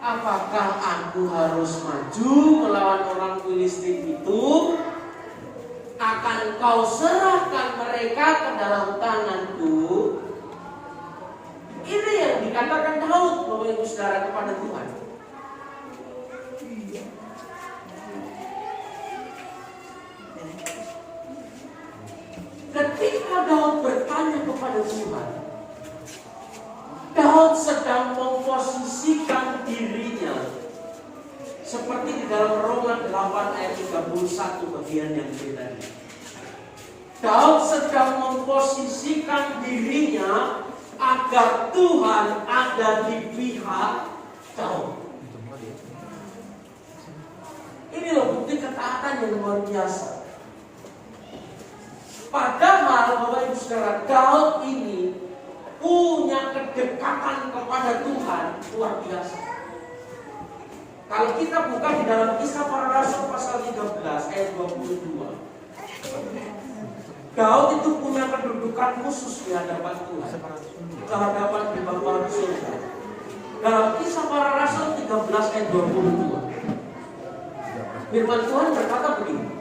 apakah aku harus maju melawan orang Filistin itu? Akan kau serahkan mereka ke dalam tanganku? Ini yang dikatakan Daud, Bapak Ibu Saudara, kepada Tuhan. Ketika Daud bertanya kepada Tuhan, Daud sedang memposisikan dirinya seperti di dalam Roma 8 ayat 31 bagian yang tadi. Daud sedang memposisikan dirinya agar Tuhan ada di pihak Daud. Ini loh bukti ketaatan yang luar biasa. Padahal Bapak Ibu Saudara, Daud ini punya kedekatan kepada Tuhan luar biasa. Kalau kita buka di dalam Kisah Para Rasul pasal 13 ayat 22, Daud itu punya kedudukan khusus di hadapan Tuhan, di hadapan di Bapa surga. Dalam Kisah Para Rasul 13 ayat 22, firman Tuhan berkata begini,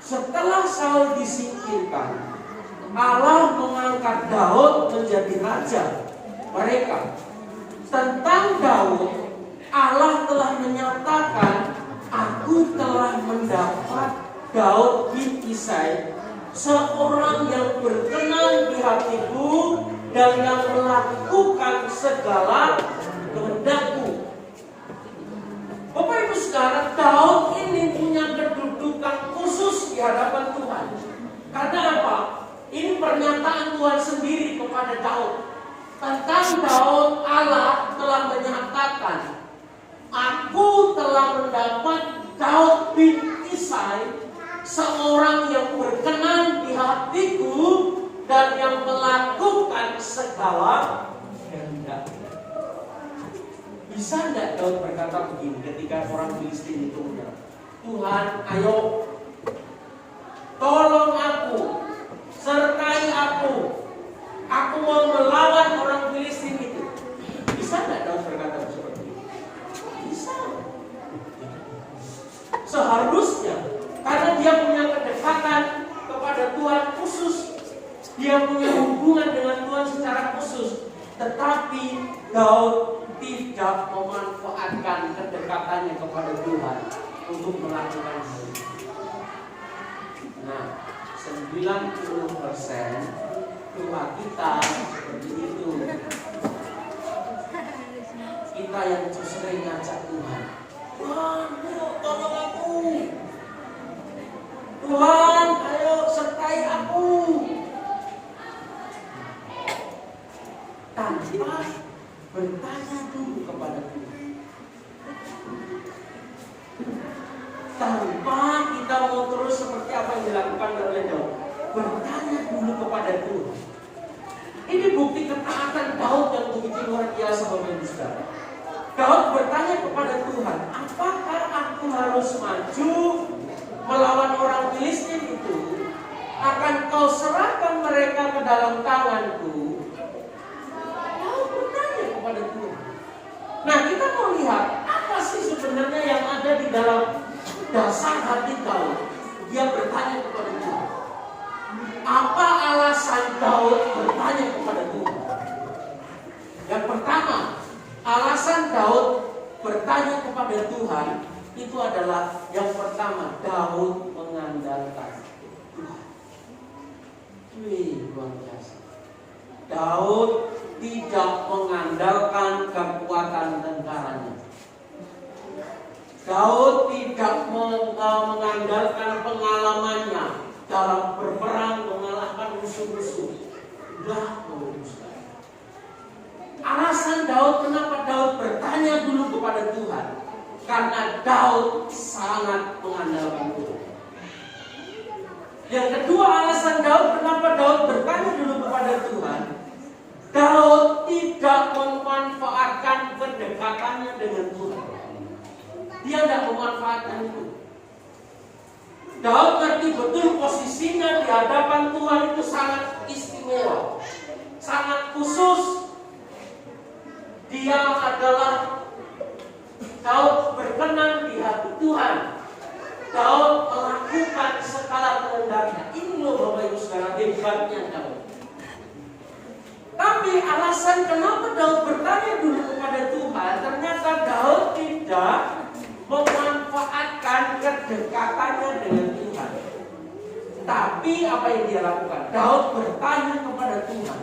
setelah Saul disingkirkan, Allah mengangkat Daud menjadi raja mereka. Tentang Daud, Allah telah menyatakan, aku telah mendapat Daud bin Isai, seorang yang berkenan di hatiku dan yang melakukan segala kehendakku. Bapak Ibu Saudara, Daud ini punya kedudukan khusus di hadapan Tuhan. Karena apa? Ini pernyataan Tuhan sendiri kepada Daud. Tentang Daud, Allah telah menyatakan, aku telah mendapat Daud bin Isai, seorang yang berkenan di hatiku dan yang melakukan segala kehendak. Bisa tidak Daud berkata begini ketika orang Filistin itu menyerang? Tuhan, ayo tolong aku, sertai aku mau melawan orang Filistin itu. Bisa tidak Daud berkata seperti itu? Bisa. Seharusnya, karena dia punya kedekatan kepada Tuhan khusus, dia punya hubungan dengan Tuhan secara khusus. Tetapi Daud tidak memanfaatkan kedekatannya kepada Tuhan untuk melakukan hal itu. Nah, 90% doa kita seperti itu. Kita yang sering ngajak Tuhan, Tuhan, tolong aku. Tuhan, ayo sertai aku. Tanpa bertanya dulu kepada Tuhan. Tanpa kita mau terus seperti apa yang dilakukan oleh Daud, bertanya dulu kepada Tuhan. Ini bukti ketaatan Daud yang begitu luar biasa, Bapak Ibu Saudara. Daud bertanya kepada Tuhan, apakah aku harus maju melawan orang Filistin itu? Akan kau serahkan mereka ke dalam tanganku? Daud bertanya kepada Tuhan. Nah, kita mau lihat apa sih sebenarnya yang ada di dalam dasar hati Daud. Dia bertanya kepada Tuhan. Apa alasan Daud bertanya kepada Tuhan? Yang pertama, Alasan Daud bertanya kepada Tuhan itu adalah yang pertama, Daud mengandalkan Tuhan. Wih, luar biasa. Daud tidak mengandalkan kekuatan tentaranya. Daud tidak mengandalkan pengalamannya dalam berperang mengalahkan musuh-musuh. Enggak, alasan Daud, kenapa Daud bertanya dulu kepada Tuhan? Karena Daud sangat mengandalkan Tuhan. Yang kedua, alasan Daud, kenapa Daud bertanya dulu kepada Tuhan? Daud tidak memanfaatkan kedekatannya dengan Tuhan. Dia tidak memanfaatkan itu. Daud ngerti betul posisinya di hadapan Tuhan itu sangat istimewa, sangat khusus. Dia adalah Daud berkenan di hati Tuhan. Daud melakukan segala kehendaknya. Ini loh Bapak Ibu Saudara, hebatnya Daud. Tapi alasan kenapa Daud bertanya dulu kepada Tuhan, ternyata Daud tidak memanfaatkan kedekatannya dengan Tuhan. Tapi apa yang dia lakukan? Daud bertanya kepada Tuhan.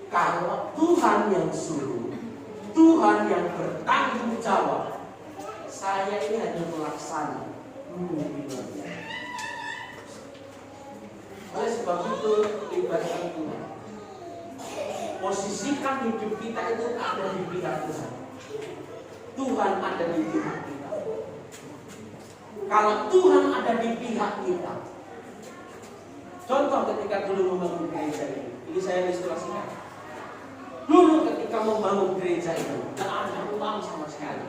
Kalau Tuhan yang suruh, Tuhan yang bertanggung jawab, saya ini hanya melaksanakan. Oleh sebab itu, libatkan Tuhan. Posisikan hidup kita itu ada di pihak Tuhan. Tuhan ada di pihak kita. Kalau Tuhan ada di pihak kita, contoh ketika dulu membangun gereja ini saya ilustrasikan. Dulu ketika membangun gereja itu, tidak ada uang sama sekali.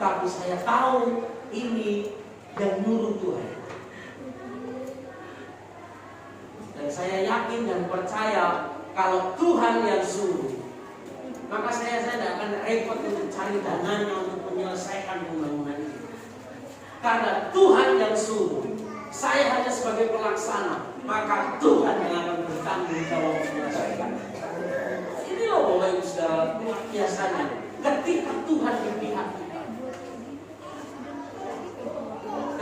Tapi saya tahu ini yang nyuruh Tuhan. Dan saya yakin dan percaya kalau Tuhan yang suruh, maka saya tidak akan repot untuk cari dananya untuk menyelesaikan pembangunan ini. Karena Tuhan yang suruh, saya hanya sebagai pelaksana, maka Tuhan yang akan bertanggung jawab menyelesaikan. Ini loh Bapak Ibu Saudara, biasanya ketika Tuhan di pihak kita,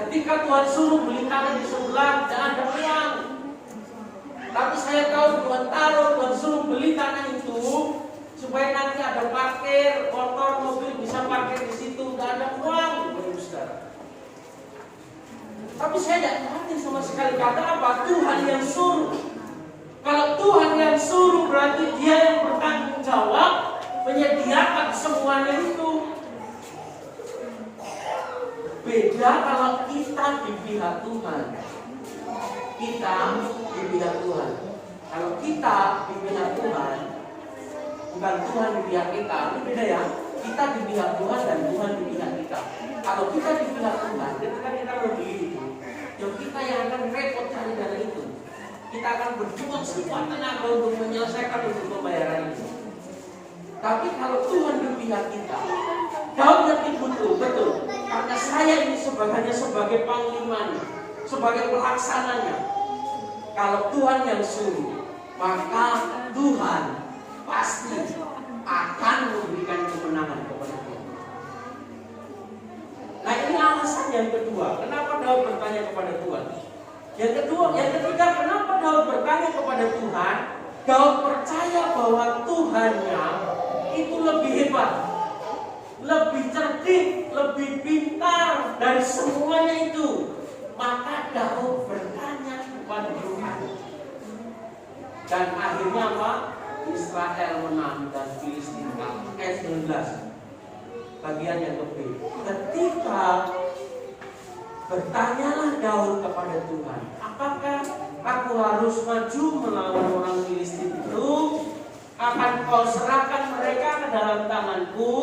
ketika Tuhan suruh beli tanah di sebelah, tidak ada uang. Tapi saya tahu Tuhan taruh, Tuhan suruh beli tanah itu supaya nanti ada parkir, motor, mobil bisa parkir di situ, tidak ada uang, Bapak Ibu Saudara. Tapi saya tidak ngerti sama sekali kata apa, Tuhan yang suruh. Kalau Tuhan yang suruh berarti Dia yang bertanggung jawab menyediakan semuanya itu. Beda kalau kita di pihak Tuhan. Kita di pihak Tuhan. Kalau kita di pihak Tuhan, bukan Tuhan di pihak kita, ini beda ya. Kita di pihak Tuhan dan Tuhan di pihak kita. Kalau kita di pihak Tuhan, ketika kita berdiri itu, yang kita yang akan repot cari dana itu, kita akan berjuang sekuat tenaga untuk menyelesaikan untuk pembayaran itu. Tapi kalau Tuhan di pihak kita, Daud ngerti betul, karena saya ini sebagai panglimanya, sebagai pelaksananya. Kalau Tuhan yang suruh, maka Tuhan pasti akan memberikan kemenangan kepada kita. Nah ini alasan yang kedua, kenapa Daud bertanya kepada Tuhan. Yang ketiga, kenapa Daud bertanya kepada Tuhan? Daud percaya bahwa Tuhannya itu lebih hebat, lebih cerdik, lebih pintar dari semuanya itu. Maka Daud bertanya kepada Tuhan. Dan akhirnya apa? Israel menang dan Filistin kalah. Ayat 19. Bagian yang lebih. Ketika bertanyalah Daud kepada Tuhan, apakah aku harus maju melawan orang Filistin itu? Akan kau serahkan mereka ke dalam tanganku?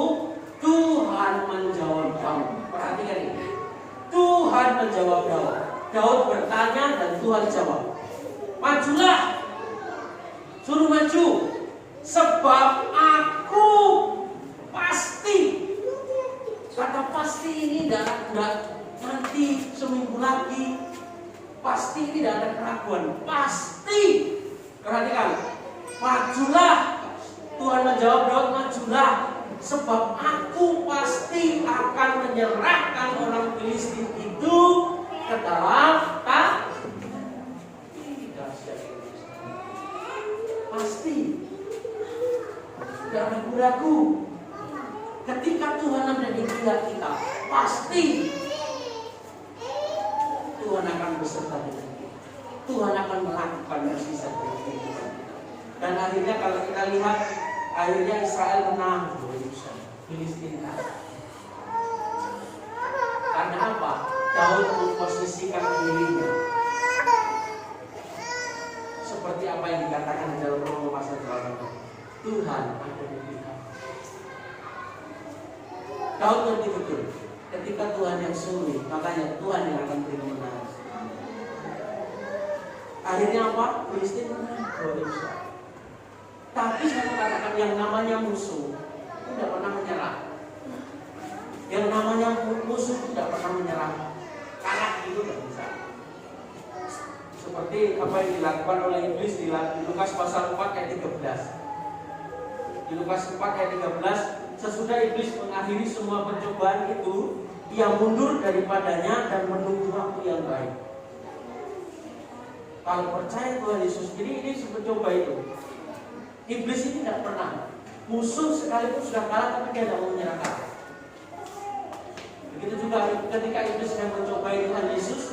Tuhan menjawab Daud. Perhatikan ini. Tuhan menjawab Daud. Daud bertanya dan Tuhan jawab. Majulah. Suruh maju. Sebab aku pasti. Kata pasti ini tidak nanti seminggu lagi. Pasti ini tidak ada keraguan. Pasti. Perhatikan. Majulah. Tuhan Tuhan menjawab Daud, majulah, sebab aku pasti akan menyerahkan orang Filistin itu ke dalam tangan. Pasti, tidak ragu-ragu. Ketika Tuhan ada di pihak kita, pasti Tuhan akan beserta dengan kita. Tuhan akan melakukan mukjizat dalam kehidupan kita. Dan akhirnya kalau kita lihat, akhirnya Israel menang Filistin kalah. Karena apa? Daud memposisikan dirinya seperti apa yang dikatakan di dalam Roma pasal 8. Tuhan ada di pihak. Daud ngerti betul. Ketika Tuhan yang sulit, makanya Tuhan yang akan beri kemenangan. Akhirnya apa? Filistin menang. Tapi saya mengatakan yang namanya musuh tidak pernah menyerah. Yang namanya musuh tidak pernah menyerah. Kalah itu tidak bisa. Seperti apa yang dilakukan oleh iblis di Lukas pasal 4 ayat 13. Di Lukas 4 ayat 13, sesudah iblis mengakhiri semua pencobaan itu, ia mundur daripadanya dan menunggu waktu yang baik. Kalau percaya Tuhan Yesus, ini mencoba itu. Iblis ini tidak pernah. Musuh sekalipun sudah kalah, tapi dia tidak mau menyerah. Begitu juga ketika iblis sedang mencobai Tuhan Yesus,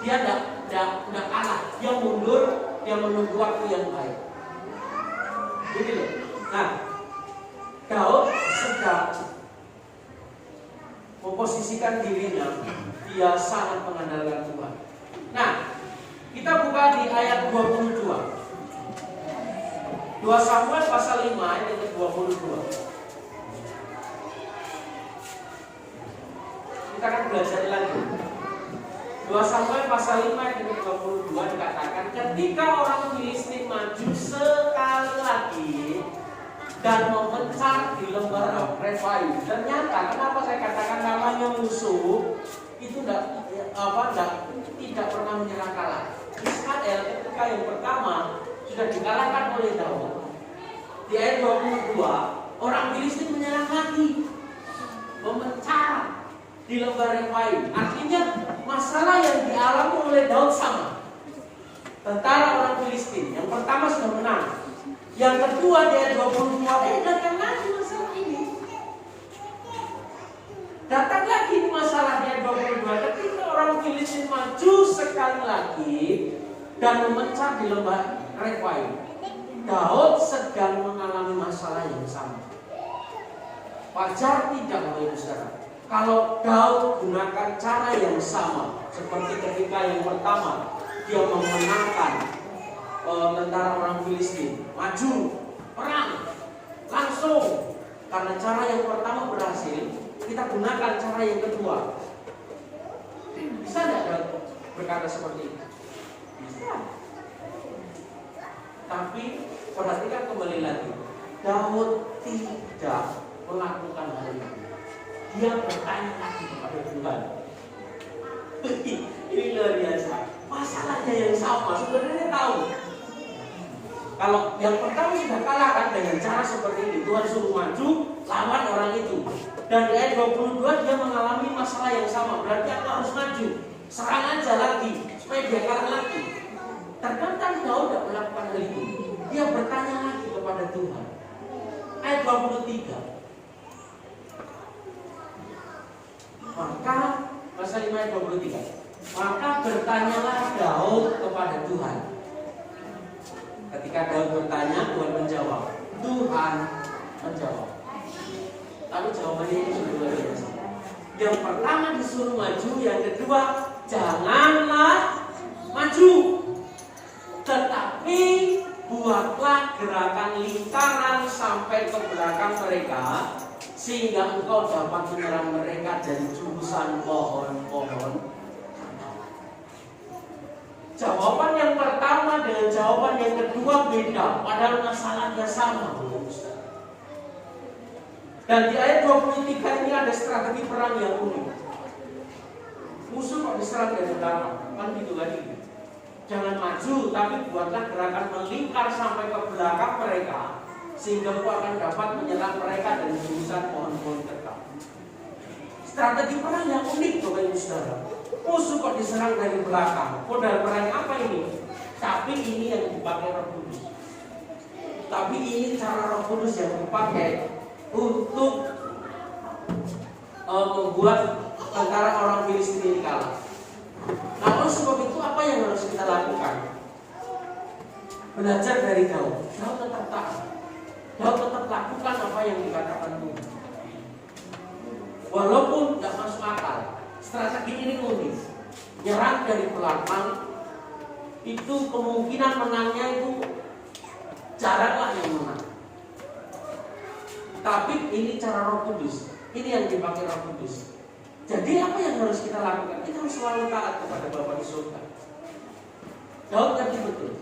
dia tidak kalah. Dia mundur, dia menunggu waktu yang baik. Jadi loh. Nah, Daud sedang memposisikan dirinya, dia sangat mengandalkan Tuhan. Nah, kita buka di ayat 22. 2 Samuel pasal 5 ayat 22. Kita akan belajar lagi. 2 Samuel pasal 5 ayat 22 dikatakan, ketika orang Filistin maju sekali lagi dan memencar di lembah Refaim. Ternyata kenapa saya katakan namanya musuh itu tidak pernah menyerah kalah. Israel ketika yang pertama sudah dikalahkan oleh Daud. Di ayat 22, orang Filistin menyerang lagi, memencar di lembah Refaim. Artinya masalah yang dialami oleh Daud sama. Tentara orang Filistin yang pertama sudah menang. Yang kedua di ayat 22, datang lagi masalah ini. Datang lagi masalah di ayat 22, ketika orang Filistin maju sekali lagi dan memencar di lembah Refaim. Daud sedang mengalami masalah yang sama. Wajar tidak Bapak Ibu Saudara? Kalau Daud gunakan cara yang sama seperti ketika yang pertama dia memenangkan tentara orang Filistin, maju perang langsung, karena cara yang pertama berhasil, kita gunakan cara yang kedua. Bisa tidak Daud berkata seperti itu? Bisa. Tapi perhatikan kembali lagi, Daud tidak melakukan hal itu. Dia bertanya lagi kepada Tuhan. Ini luar biasa. Masalahnya yang sama, sebenarnya tahu. Kalau yang pertama sudah kalah kan dengan cara seperti ini, Tuhan suruh maju lawan orang itu. Dan di ayat 22 dia mengalami masalah yang sama. Berarti aku harus maju, serang aja lagi supaya dia kalah lagi. Ternyata Daud tidak melakukan hal itu. Dia bertanya lagi kepada Tuhan. Ayat 23. Maka pasal 5 ayat 23. Maka bertanyalah Daud kepada Tuhan. Ketika Daud bertanya, Tuhan menjawab. Tuhan menjawab. Tapi jawabannya itu sudah luar biasa. Yang pertama disuruh maju, yang kedua janganlah maju, tetapi buatlah gerakan lingkaran sampai ke belakang mereka, sehingga engkau dapat menyerang mereka dari jurusan pohon-pohon. Jawaban yang pertama dengan jawaban yang kedua beda, padahal masalahnya sama. Dan di ayat 23 ini ada strategi perang yang unik. Musuh kok diserang dari belakang, kan gitu lagi. Jangan maju, tapi buatlah gerakan melingkar sampai ke belakang mereka, sehingga engkau akan dapat menyerang mereka dari jurusan pohon-pohon kekal. Strategi perang yang unik, Bapak Ibu Saudara. Musuh kok diserang dari belakang. Modal perang apa ini? Tapi ini yang dipakai Roh Kudus. Tapi ini cara Roh Kudus yang dipakai untuk membuat antara orang Filistin ini kalah. Nah, oleh sebab itu apa yang harus kita lakukan? Belajar dari Daud. Daud tetap taat. Daud tetap lakukan apa yang dikatakan Tuhan. Walaupun tidak masuk akal, strategi ini unik. Nyerang dari belakang, itu kemungkinan menangnya itu jaraklah yang menang. Tapi ini cara Roh Kudus. Ini yang dipakai Roh Kudus. Jadi apa yang harus kita lakukan? Kita harus selalu taat kepada Bapa di surga. Daud ngerti betul.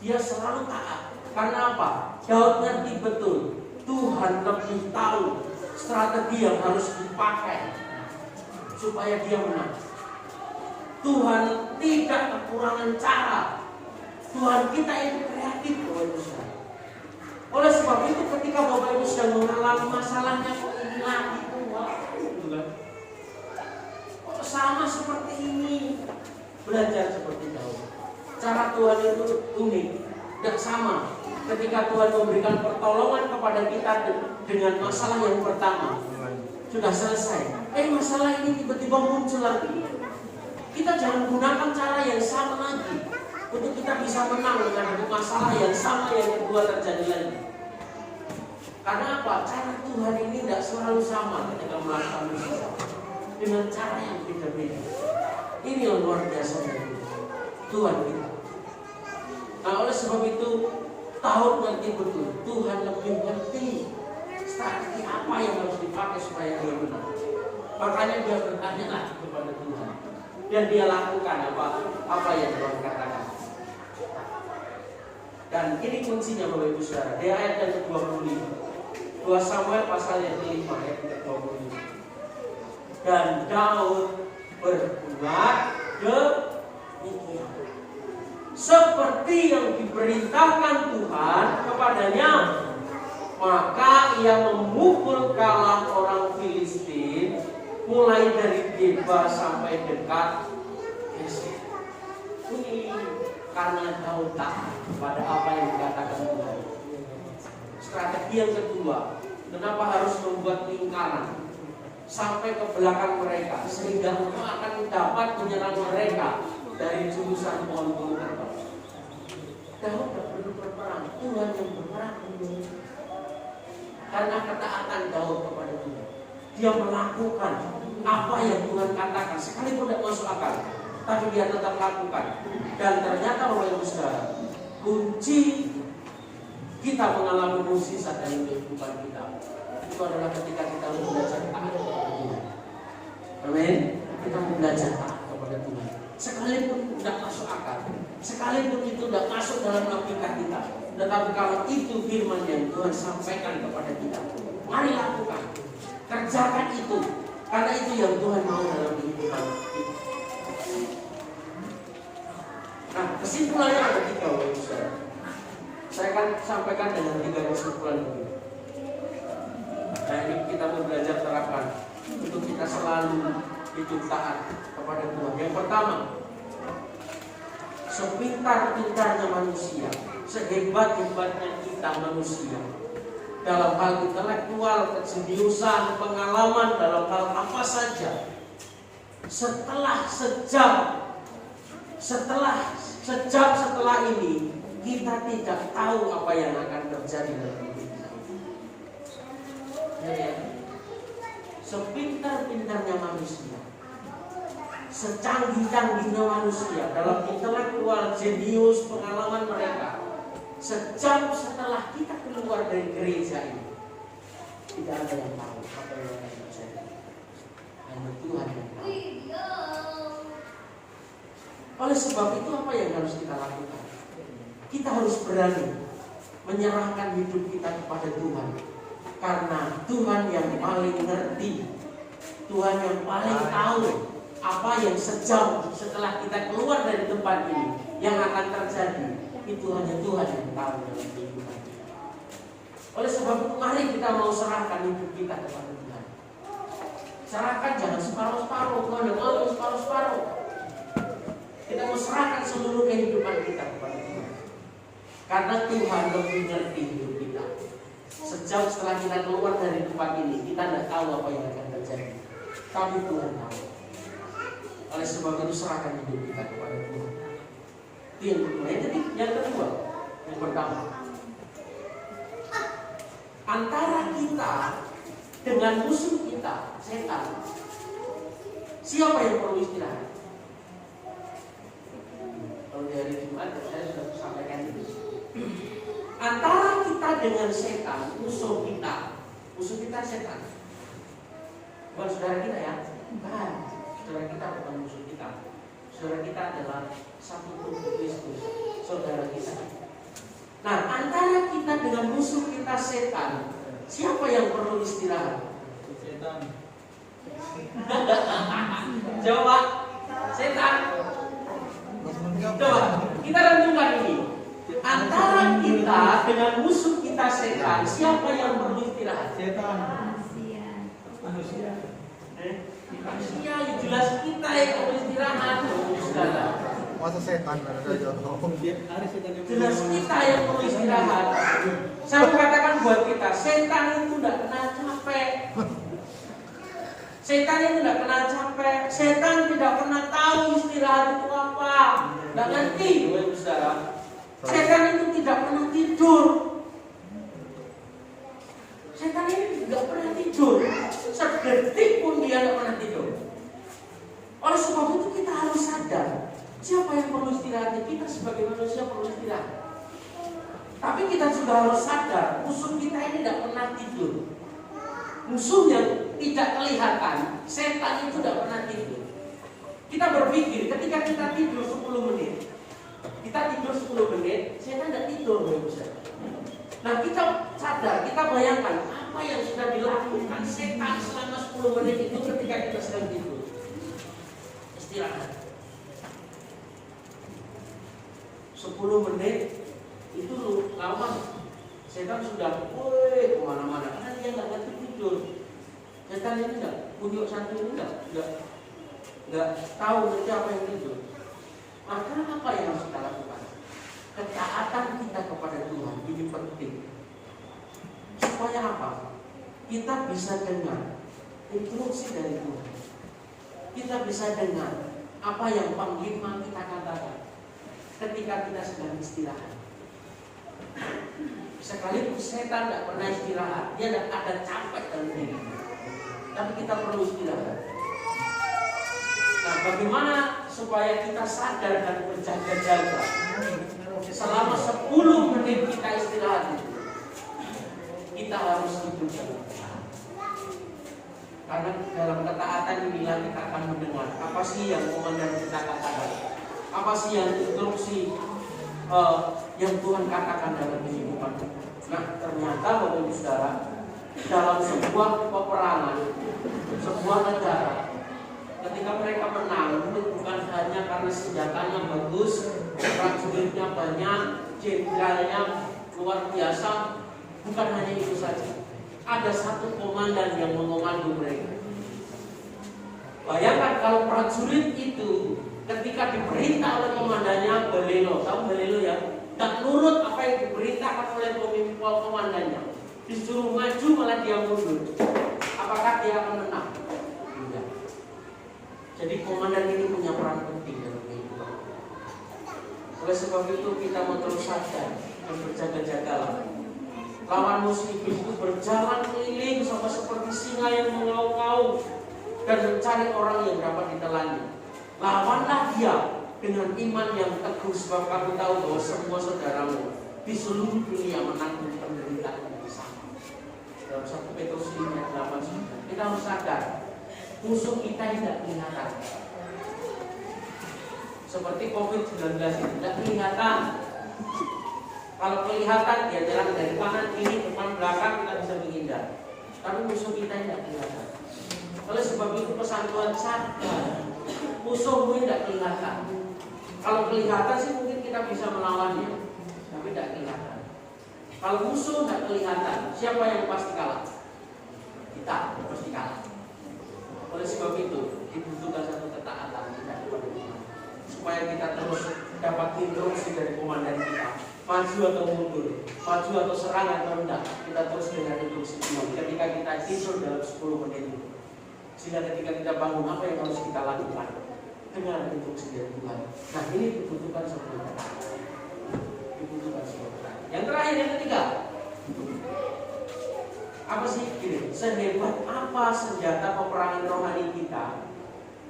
Dia selalu taat. Karena apa? Daud ngerti betul. Tuhan lebih tahu strategi yang harus dipakai supaya dia menang. Tuhan tidak kekurangan cara. Tuhan kita itu kreatif, Bapak Ibu Saudara. Oleh sebab itu ketika Bapak Ibu sedang mengalami masalahnya, kok ini lagi Tuhan, kok sama seperti ini, belajar seperti Daud. Cara Tuhan itu unik, tidak sama. Ketika Tuhan memberikan pertolongan kepada kita dengan masalah yang pertama, sudah selesai. Masalah ini tiba-tiba muncul lagi. Kita jangan gunakan cara yang sama lagi untuk kita bisa menang menghadapi masalah yang sama yang kedua terjadi lagi. Karena apa? Cara Tuhan ini tidak selalu sama ketika melakukan usaha, dengan cara yang beda-beda. Ini yang luar biasa dari Tuhan kita. Nah, oleh sebab itu Daud ngerti betul. Tuhan lebih ngerti strategi apa yang harus dipakai supaya dia menang. Makanya dia bertanya lagi kepada Tuhan. Dan dia lakukan apa yang Tuhan katakan. Dan ini kuncinya Bapak Ibu Saudara. Di ayat yang ke-25, 2 Samuel pasal yang ke-5 ayat ke-25. Dan Daud berbuat demikian seperti yang diperintahkan Tuhan kepadanya. Maka ia memukul kalah orang Filistin mulai dari Geba sampai dekat Gesur. Ini karena Daud taat pada apa yang dikatakan Tuhan. Strategi yang kedua, kenapa harus membuat lingkaran sampai ke belakang mereka, sehingga engkau akan dapat menyerang mereka dari jurusan pohon-pohon kerbau. Daud tidak perlu berperang, Tuhan yang berperang. Karena ketaatan Daud kepada Tuhan, dia melakukan apa yang Tuhan katakan, sekalipun tidak masuk akal, tapi dia tetap lakukan. Dan ternyata Bapak Ibu Saudara, kunci kita mengalami mukjizat dalam kehidupan kita itu adalah ketika kita belajar taat kepada Tuhan. Amin. Kita belajar taat kepada Tuhan, sekalipun tidak masuk akal, sekalipun itu tidak masuk dalam logika kita, tetapi kalau itu firman yang Tuhan sampaikan kepada kita, mari lakukan, kerjakan itu, karena itu yang Tuhan mau dalam kehidupan kita. Nah, kesimpulannya ada 3, Bapak Ibu Saudara. Saya akan sampaikan dengan 3 kesimpulan ini. Nah, ini kita mau belajar terapkan untuk kita selalu hidup taat kepada Tuhan. Yang pertama, sepintar-pintarnya manusia, sehebat-hebatnya kita manusia, dalam hal intelektual, kejeniusan, pengalaman dalam hal apa saja, sejam setelah ini kita tidak tahu apa yang akan terjadi dalam hidup kita. Ya. Sepintar-pintarnya manusia, secanggih-canggihnya manusia dalam intelektual, jenius, pengalaman mereka, sejam setelah kita keluar dari gereja ini, tidak ada yang tahu apa yang akan terjadi. Hanya Tuhan yang tahu. Oleh sebab itu apa yang harus kita lakukan? Kita harus berani menyerahkan hidup kita kepada Tuhan. Karena Tuhan yang paling ngerti, Tuhan yang paling tahu apa yang sejam setelah kita keluar dari tempat ini yang akan terjadi. Itu hanya Tuhan yang tahu dalam kehidupan kita. Oleh sebab itu mari kita mau serahkan hidup kita kepada Tuhan. Serahkan, jangan separuh-separuh. Tuhan tidak mau separuh-separuh. Kita mau serahkan seluruh kehidupan kita kepada Tuhan. Karena Tuhan lebih ngerti hidup kita. Sejauh setelah kita keluar dari tempat ini, kita tidak tahu apa yang akan terjadi. Tapi Tuhan tahu. Oleh sebab itu serahkan hidup kita kepada Tuhan. Itu yang kedua. Jadi yang kedua, yang pertama, antara kita dengan musuh kita, setan, siapa yang perlu istirahat? Kalau di hari Jumat saya sudah sampaikan ini. Antara kita dengan setan, musuh kita setan. Bukan saudara kita ya, bukan. Saudara kita bukan musuh kita. Saudara kita adalah satu tubuh Kristus, saudara kita. Nah, antara kita dengan musuh kita setan, siapa yang perlu istirahat? Setan. Jawab, setan. Coba kita renungkan ini. Antara kita dengan musuh kita setan, siapa yang perlu istirahat? Setan. Manusia. Manusia, jelas kita yang perlu istirahat, saudara. Masa setan ada jauh. Jelas kita yang perlu istirahat. Saya mau katakan buat kita, setan itu tidak pernah capek. Setan itu tidak pernah capek. Setan tidak pernah tahu istirahat itu apa. Tidak ngerti, saudara. Setan itu tidak pernah tidur. Setan ini tidak pernah tidur. Sedetik pun dia tidak pernah tidur. Oleh sebab itu kita harus sadar, siapa yang perlu istirahat? Kita sebagai manusia perlu istirahat. Tapi kita juga harus sadar, musuh kita ini tidak pernah tidur. Musuh yang tidak kelihatan, setan itu tidak pernah tidur. Kita berpikir ketika kita tidur 10 menit, kita tidur 10 menit, setan tidak tidur. Nah, kita sadar, kita bayangkan apa yang sudah dilakukan setan selama 10 menit itu ketika kita sedang tidur. Istirahat 10 menit itu lama. Setan sudah kemana-mana karena dia nggak ngerti tidur. Setan ini nggak punya satu ini nggak tahu nanti apa yang tidur. Maka apa yang harus kita lakukan? Ketaatan kita kepada Tuhan ini penting. Supaya apa? Kita bisa dengar instruksi dari Tuhan. Kita bisa dengar apa yang Panglima kita katakan ketika kita sedang istirahat. Sekalipun setan tidak pernah istirahat, dia tidak ada capek dalam diri. Tapi kita perlu istirahat. Nah, bagaimana supaya kita sadar dan berjaga-jaga? Selama 10 menit kita istirahat itu, kita harus hidup dalam ketaatan. Karena dalam ketaatan inilah kita akan mendengar apa sih yang komandan kita katakan, apa sih yang instruksi yang Tuhan katakan dalam kehidupan kita. Nah, ternyata Bapak Ibu Saudara, dalam sebuah peperangan, sebuah negara, ketika mereka menang, itu bukan hanya karena senjatanya bagus, prajuritnya banyak, jenderalnya luar biasa, bukan hanya itu saja. Ada satu komandan yang mengomando mereka. Bayangkan kalau prajurit itu ketika diperintah oleh komandannya belelo, tahu belelo ya? Tak nurut apa yang diperintahkan oleh pemimpin komandannya, disuruh maju malah dia mundur. Apakah dia akan menang? Tidak. Jadi komandan ini punya peran penting dalam kehidupan. Oleh sebab itu kita mau terus sadar dan berjaga-jagalah. Lawan musuh iblis itu berjalan keliling sama seperti singa yang mengaum-ngaum dan mencari orang yang dapat ditelannya. Lawanlah dia dengan iman yang teguh, sebab kamu tahu bahwa semua saudaramu di seluruh dunia menanggung penderitaan yang sama. Dalam 1 Petrus 5:8 kita harus sadar musuh kita tidak kelihatan. Seperti COVID-19 ini tidak kelihatan. Kalau kelihatan dia jalan dari kanan kiri depan belakang kita bisa menghindar. Tapi musuh kita tidak kelihatan. Oleh sebab itu pesan Tuhan sadar musuhmu tidak kelihatan. Kalau kelihatan sih mungkin kita bisa melawannya, tapi tidak kelihatan. Kalau musuh nggak kelihatan, siapa yang pasti kalah? Kita pasti kalah. Oleh sebab itu dibutuhkan satu ketaatan kita kepada Tuhan, supaya kita terus dapat instruksi dari komandan kita, maju atau mundur, maju atau serang atau rendah, kita terus dengar instruksi Tuhan. Ketika kita tidur dalam 10 menit itu, sehingga ketika kita bangun, apa yang harus kita lakukan? Dengar instruksi dari Tuhan. Nah, ini dibutuhkan sebuah ketaatan. Dibutuhkan sebuah ketaatan. Yang terakhir, yang ketiga, apa sih? Gini, sehebat apa senjata peperangan rohani kita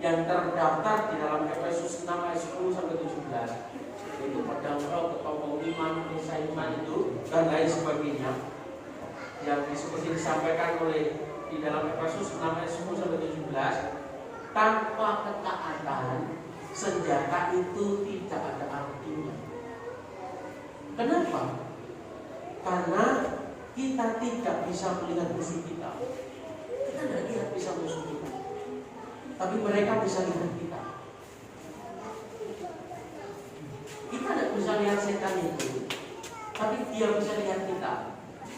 yang terdaftar di dalam Efesus 6 ayat 10 sampai 17, yaitu pedang roh, ketopong iman, perisai iman itu dan lain sebagainya, yang seperti disampaikan oleh di dalam Efesus 6 ayat 10 sampai 17. Tanpa ketaatan, senjata itu tidak ada artinya. Kenapa? Karena kita tidak bisa melihat musuh kita. Kita tidak lihat bisa musuh kita, tapi mereka bisa lihat kita. Kita tidak bisa lihat setan itu, tapi dia bisa lihat kita.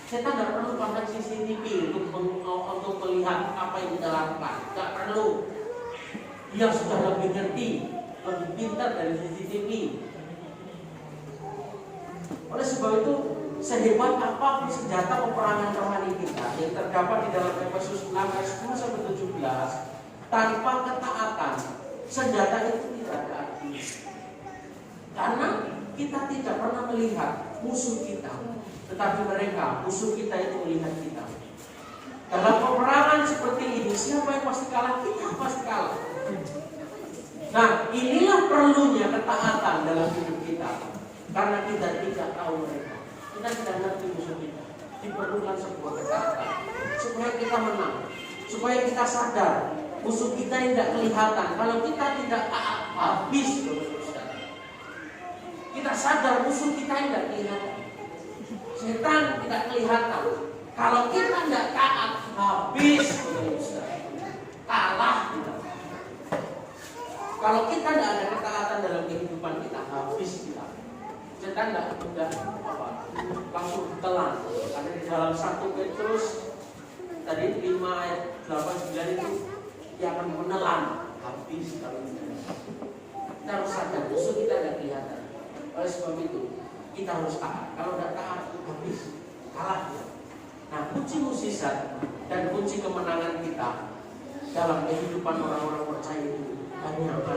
Setan tidak perlu pakai CCTV untuk melihat apa yang kita lakukan. Tidak perlu. Dia sudah lebih ngerti, lebih pintar dari CCTV. Oleh sebab itu, sehebat apapun senjata peperangan rohani kita yang terdapat di dalam Efesus 6 ayat 10 sampai 17, tanpa ketaatan, senjata itu tidak ada artinya. Karena kita tidak pernah melihat musuh kita, tetapi mereka, musuh kita itu melihat kita. Dalam peperangan seperti ini, siapa yang pasti kalah? Kita pasti kalah. Nah, inilah perlunya ketaatan dalam hidup kita. Karena kita tidak tahu mereka, kita tidak ngerti musuh kita. Diperlukan sebuah ketaatan supaya kita menang, supaya kita sadar musuh kita yang tidak kelihatan. Kalau kita tidak taat, habis. Kita sadar musuh kita yang tidak kelihatan, setan tidak kelihatan. Kalau kita tidak taat, habis. Kalah kita. Kalau kita tidak ada ketaatan dalam kehidupan kita, habis kita. Setan tidak langsung ditelan. Karena di dalam 1 Petrus tadi 5 ayat 8-9 itu dia akan menelan, habis kalau kita harus sadar musuh kita tidak kelihatan. Oleh sebab itu kita harus taat. Kalau tidak taat, habis, kalah. Nah, kunci mukjizat dan kunci kemenangan kita dalam kehidupan orang-orang percaya itu hanya ada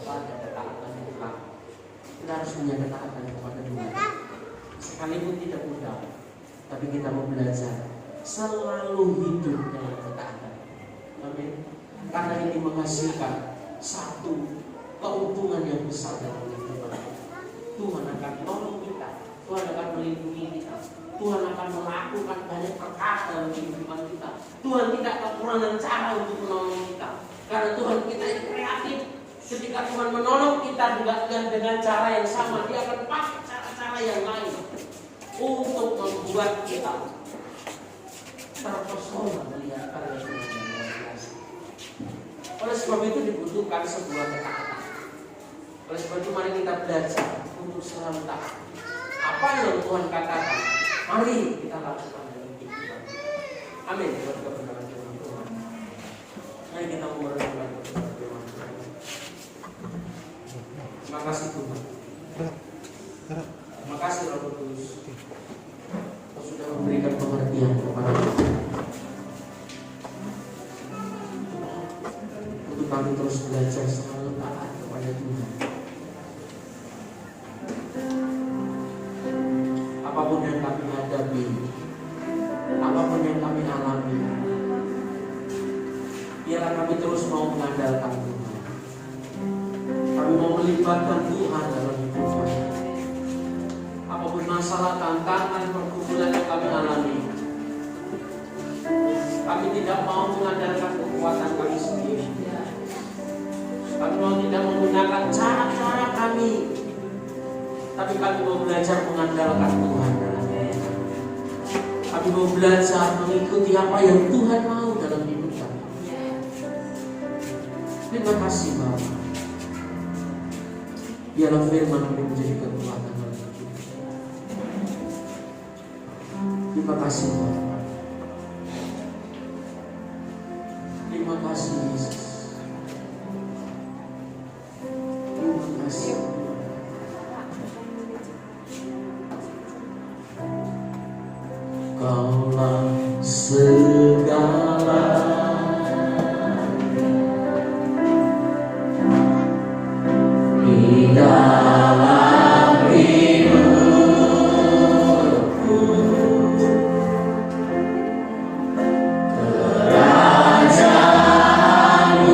pada ketaatan kita. Kita harus punya ketaatan kepada Tuhan. Sekalipun tidak mudah, tapi kita mau belajar selalu hidup dalam ketaatan. Amin. Karena ini menghasilkan satu keuntungan yang besar dalam kehidupan kita. Tuhan akan menolong kita, Tuhan akan melindungi kita, Tuhan akan melakukan banyak perkara dalam kehidupan kita. Tuhan tidak kekurangan cara untuk menolong kita, karena Tuhan kita itu kreatif. Ketika Tuhan menolong kita juga dengan cara yang sama, Dia akan pakai cara-cara yang lain untuk membuat kita terpesona melihat karya Tuhan yang luar biasa. Oleh sebab itu dibutuhkan sebuah ketaatan. Oleh sebab itu mari kita belajar untuk selalu taat. Apa yang Tuhan katakan, mari kita lakukan dalam kehidupan. Amin. Buat kebenaran firman Tuhan. Mari kita merenungkan kebenaran firman Tuhan. Terima kasih Tuhan. Terima kasih Roh Kudus. Kau sudah memberikan pengertian kepada kami. Untuk kami terus belajar selalu taat kepada Tuhan. Apapun yang kami hadapi, apapun yang kami alami, biarlah kami terus mau mengandalkan Tuhan. Kami mau melibatkan Tuhan dalam hidup kami. Apapun masalah, tantangan, pergumulan yang kami alami, kami tidak mau mengandalkan kekuatan kami sendiri. Kami mau tidak menggunakan cara-cara kami, tapi kami mau belajar mengandalkan Tuhan dalam hidup kami. Kami mau belajar mengikuti apa yang Tuhan mau dalam hidup kami. Terima kasih Bapak. Biarlah firman ini menjadi kekuatan bagi kita. kasih Tuhan. Terima kasih Yesus. Terima kasih. Kaulah segala di dalam hidupku. Kerajaanmu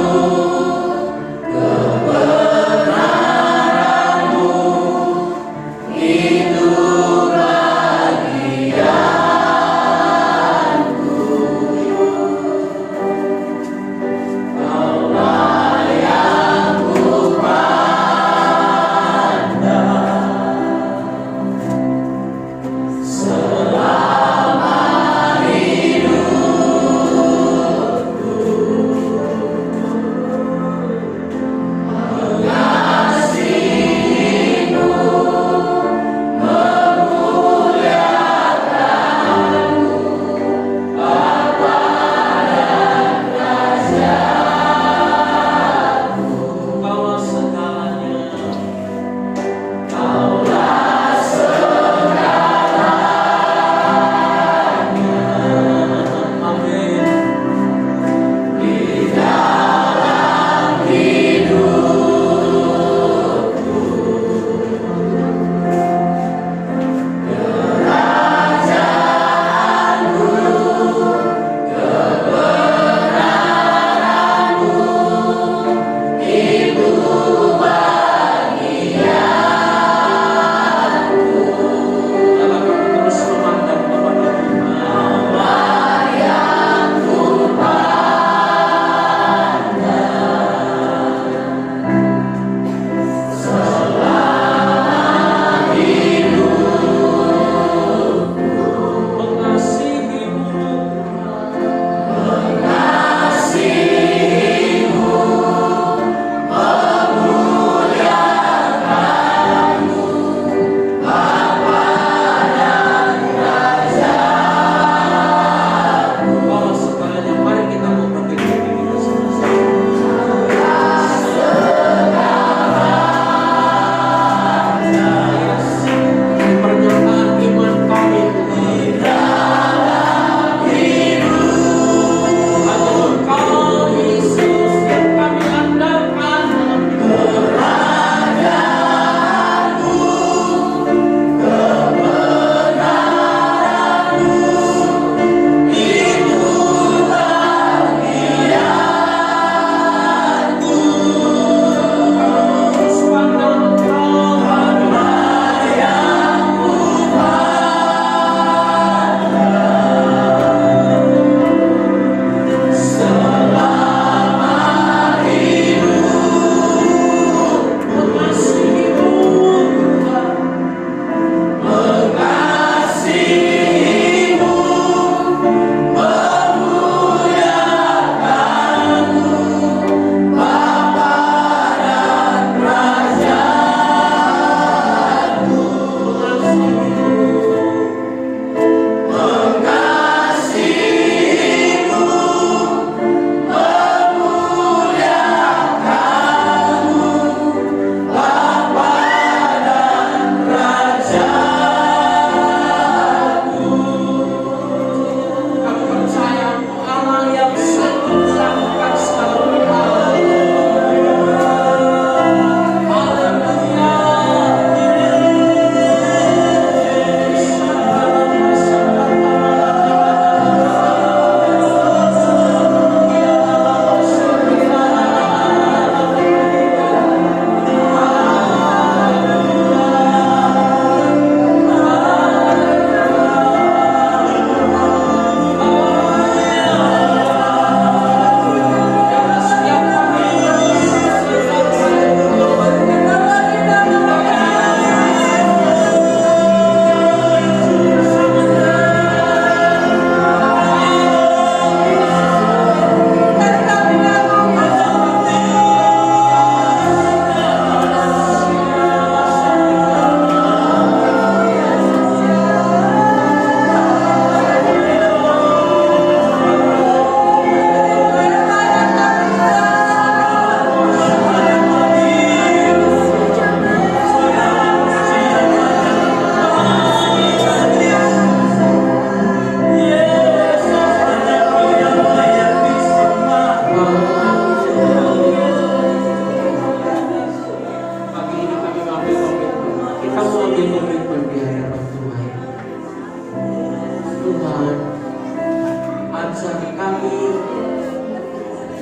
ajar kami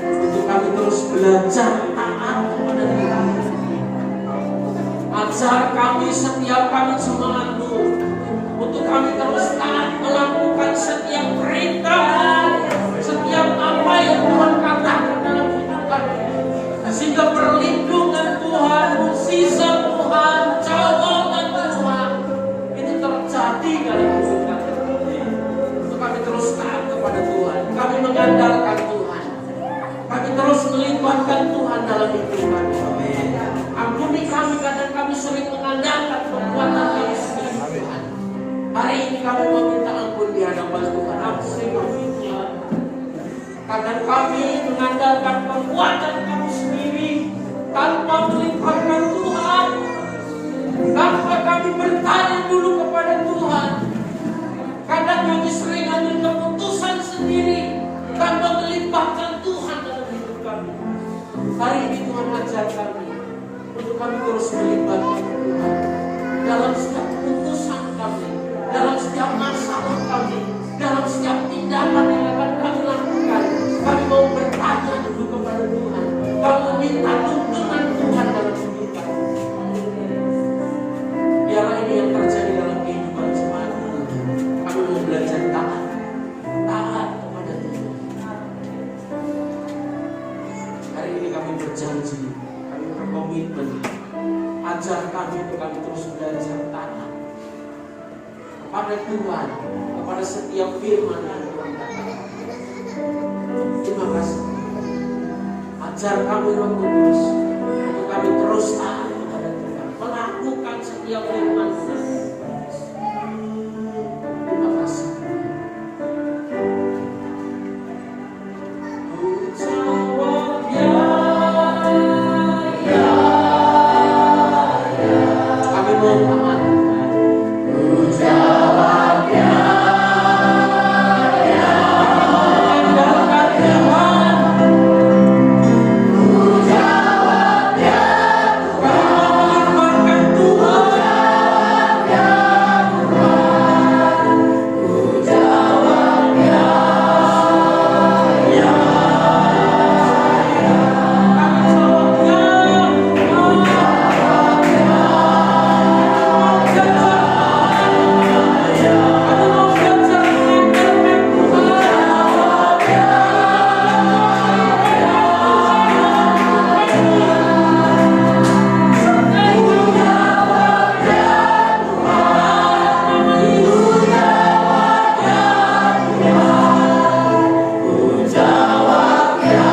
untuk kami terus belajar taat kepada Tuhan. Ajar kami setiap kami semangat-Mu untuk kami terus taat melakukan setiap perintah, setiap apa yang Tuhan katakan dalam hidup kami, sehingga perlindungan Tuhan, mukjizat Tuhan, jawaban Tuhan itu terjadi dalam hidup kami. Untuk kami terus taat kepada Tuhan, kami mengandalkan Tuhan, kami terus melibatkan Tuhan dalam hidup kami. Ampuni kami, kadang kami sering mengandalkan kekuatan kami sendiri, Tuhan. Hari ini kami meminta ampun di hadapan Tuhan. Ampuni kami, Tuhan. Kadang kami mengandalkan kekuatan kami sendiri tanpa melibatkan Tuhan, tanpa kami bertanya dulu kepada Tuhan. Kadang kami sering ambil keputusan sendiri tanpa melibatkan Tuhan dalam hidup kami. Hari ini Tuhan ajar kami untuk kami terus melibatkan Tuhan dalam setiap keputusan kami, dalam setiap masalah kami, dalam setiap tindakan yang akan kami lakukan. Kami mau bertanya dulu kepada Tuhan, kami meminta tuntunan Tuhan dalam hidup kami. Biarlah ini yang terjadi dalam kehidupan jemaat. Kami mau belajar taat kepada Tuhan. Hari ini kami berjanji, kami berkomitmen, ajar kami untuk kami terus belajar taat kepada Tuhan, kepada setiap firman yang Tuhan katakan. Terima kasih. Ajar kami Roh Kudus untuk kami terus taat kepada Tuhan, melakukan setiap firman Tuhan. Terima kasih. Ku jawab ya. Kami mau taat. Ku jawab ya. Mengandalkan Tuhan. Ku jawab ya. Kami mau melibatkan Tuhan. Ku jawab ya. Ya. Kami jawab ya.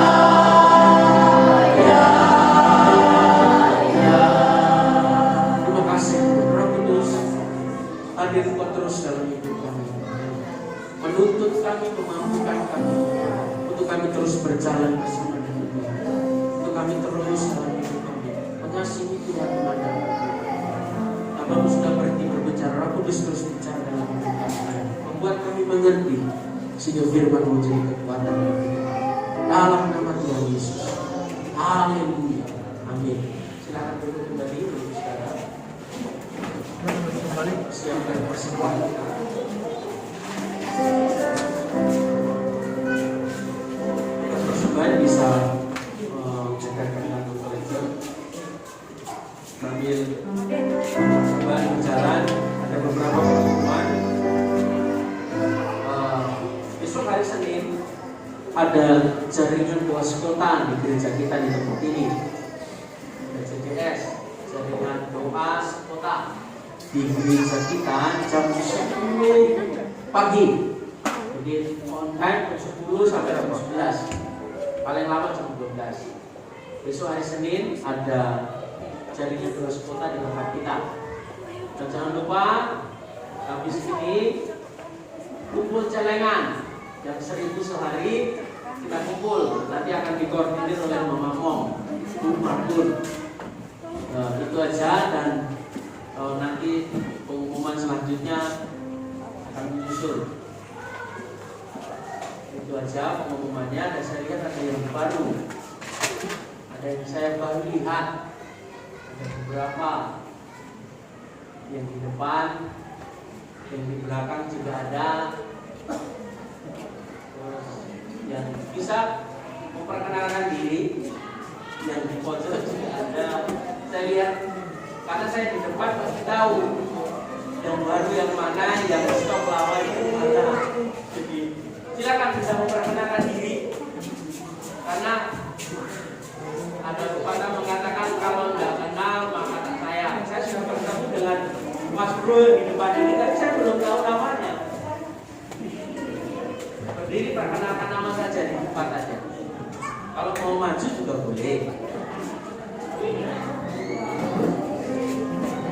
Terima kasih Roh Kudus, hadir Engkau terus dalam hidup kami, menuntut kami, memampukan kami untuk kami terus berjalan bersama dengan Tuhan, untuk kami terus dalam hidup kami mengasihi Tuhan, mengandalkan Tuhan. Abang sudah berhenti berbicara, Roh Kudus terus bicara dalam hidup kami, membuat kami mengerti sehingga firman menjadi kekuatan dalam hidup kami. Dalam nama Tuhan Yesus, haleluya, amin. Silakan duduk kembali, saudara. Kembali. Siapkan persembahan kita. Persembahan bisa mencetakkan lagu kolektor sambil persembahan berjalan. Ada beberapa pengumuman. Besok hari Senin ada jaringan puas kota di gereja kita di tempat ini. Ada JDS, jaringan doa sekota di gereja kita jam 10 pagi. Jadi on time jam 10 sampai jam 11. Paling lama jam 12. Besok hari Senin ada jaringan doa sekota di tempat kita. Dan jangan lupa habis ini kumpul celengan yang 1000 sehari kita kumpul, nanti akan dikoordinir oleh Mama Mom, Bu Martun. Itu aja, dan nanti pengumuman selanjutnya akan menyusul. Itu aja pengumumannya. Dan saya lihat ada yang baru, ada yang saya baru lihat, ada beberapa yang di depan, yang di belakang juga ada. Terus yang bisa memperkenalkan diri. Yang di pojok juga ada. Saya lihat karena saya di depan pasti tahu yang baru yang mana, yang stok lama itu mana. Jadi silakan bisa memperkenalkan diri karena ada pepatah mengatakan kalau nggak kenal maka tak sayang. Saya sudah bertemu dengan Mas Bro di depan ini, tapi saya belum tahu namanya. Berdiri perkenalkan nama saja di depan aja. Kalau mau maju juga boleh.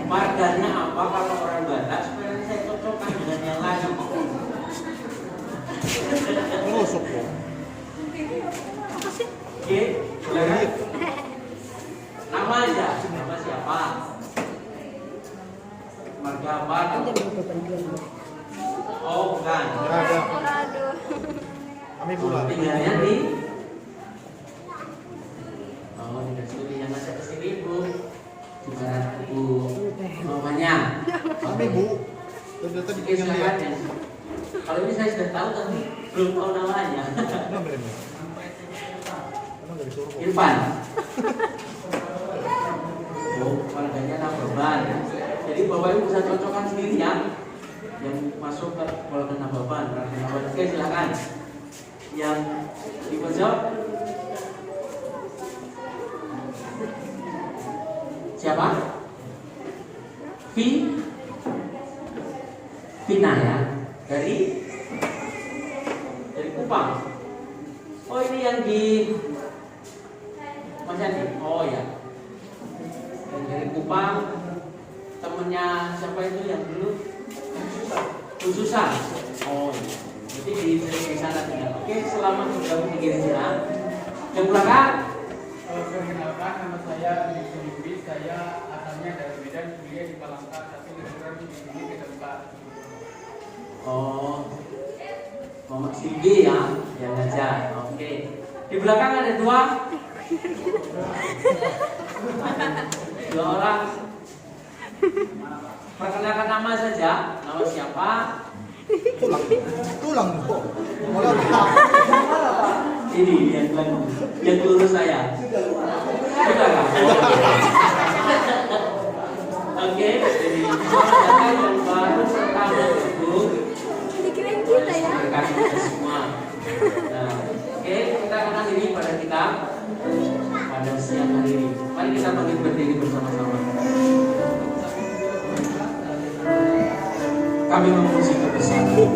Marganya apa kalau orang Batak supaya saya cocokkan dengan yang lain. Nusuk kok. Oke, silakan. Nama aja, nama siapa? Marga apa? Oh bukan. Ada. Kami pula. Tinggalnya di. Oh tidak sini yang ada ke sini bu. Di barat bu. Namanya. Kami Bu. Sudah tadi Oke pengen silakan lihat. ya. Kalau ini saya sudah tahu tapi belum tahu namanya. Kenapa ini? Emang nggak disuruh kok. Irfan. Oh, warganya Nababan. Jadi Bapak Ibu bisa cocokkan sendiri ya. Yang masuk ke warga Nababan. Oke, silakan. Yang di pojok. Siapa? Vina ya. Dari Kupang. Oh, ini yang di Mas Andi. Oh ya. Yang dari Kupang, temennya siapa itu yang dulu? Khususan. Oh iya. Jadi di sana tinggal. Oke, selamat bergabung di Gereja. Yang belakang. Perkenalkan, nama saya Yusuf. Saya asalnya dari Medan, kuliah di Palangka, tapi liburan di sini ke tempat. Oh, Muhammad Singgi ya, yang ngajar. Oke. Di belakang ada dua orang. Perkenalkan nama saja. Nama siapa? Tulang kok. Malah tak. Ini yang lurus saya. Sudah kan? Oke. Jadi silakan yang baru pertama bergabung. Dikirain kita ya. Berkat kita semua. Nah, oke, kita akan akhiri pada kita pada siang hari ini. Mari kita bangkit berdiri bersama-sama. Kami memuji kebesaran.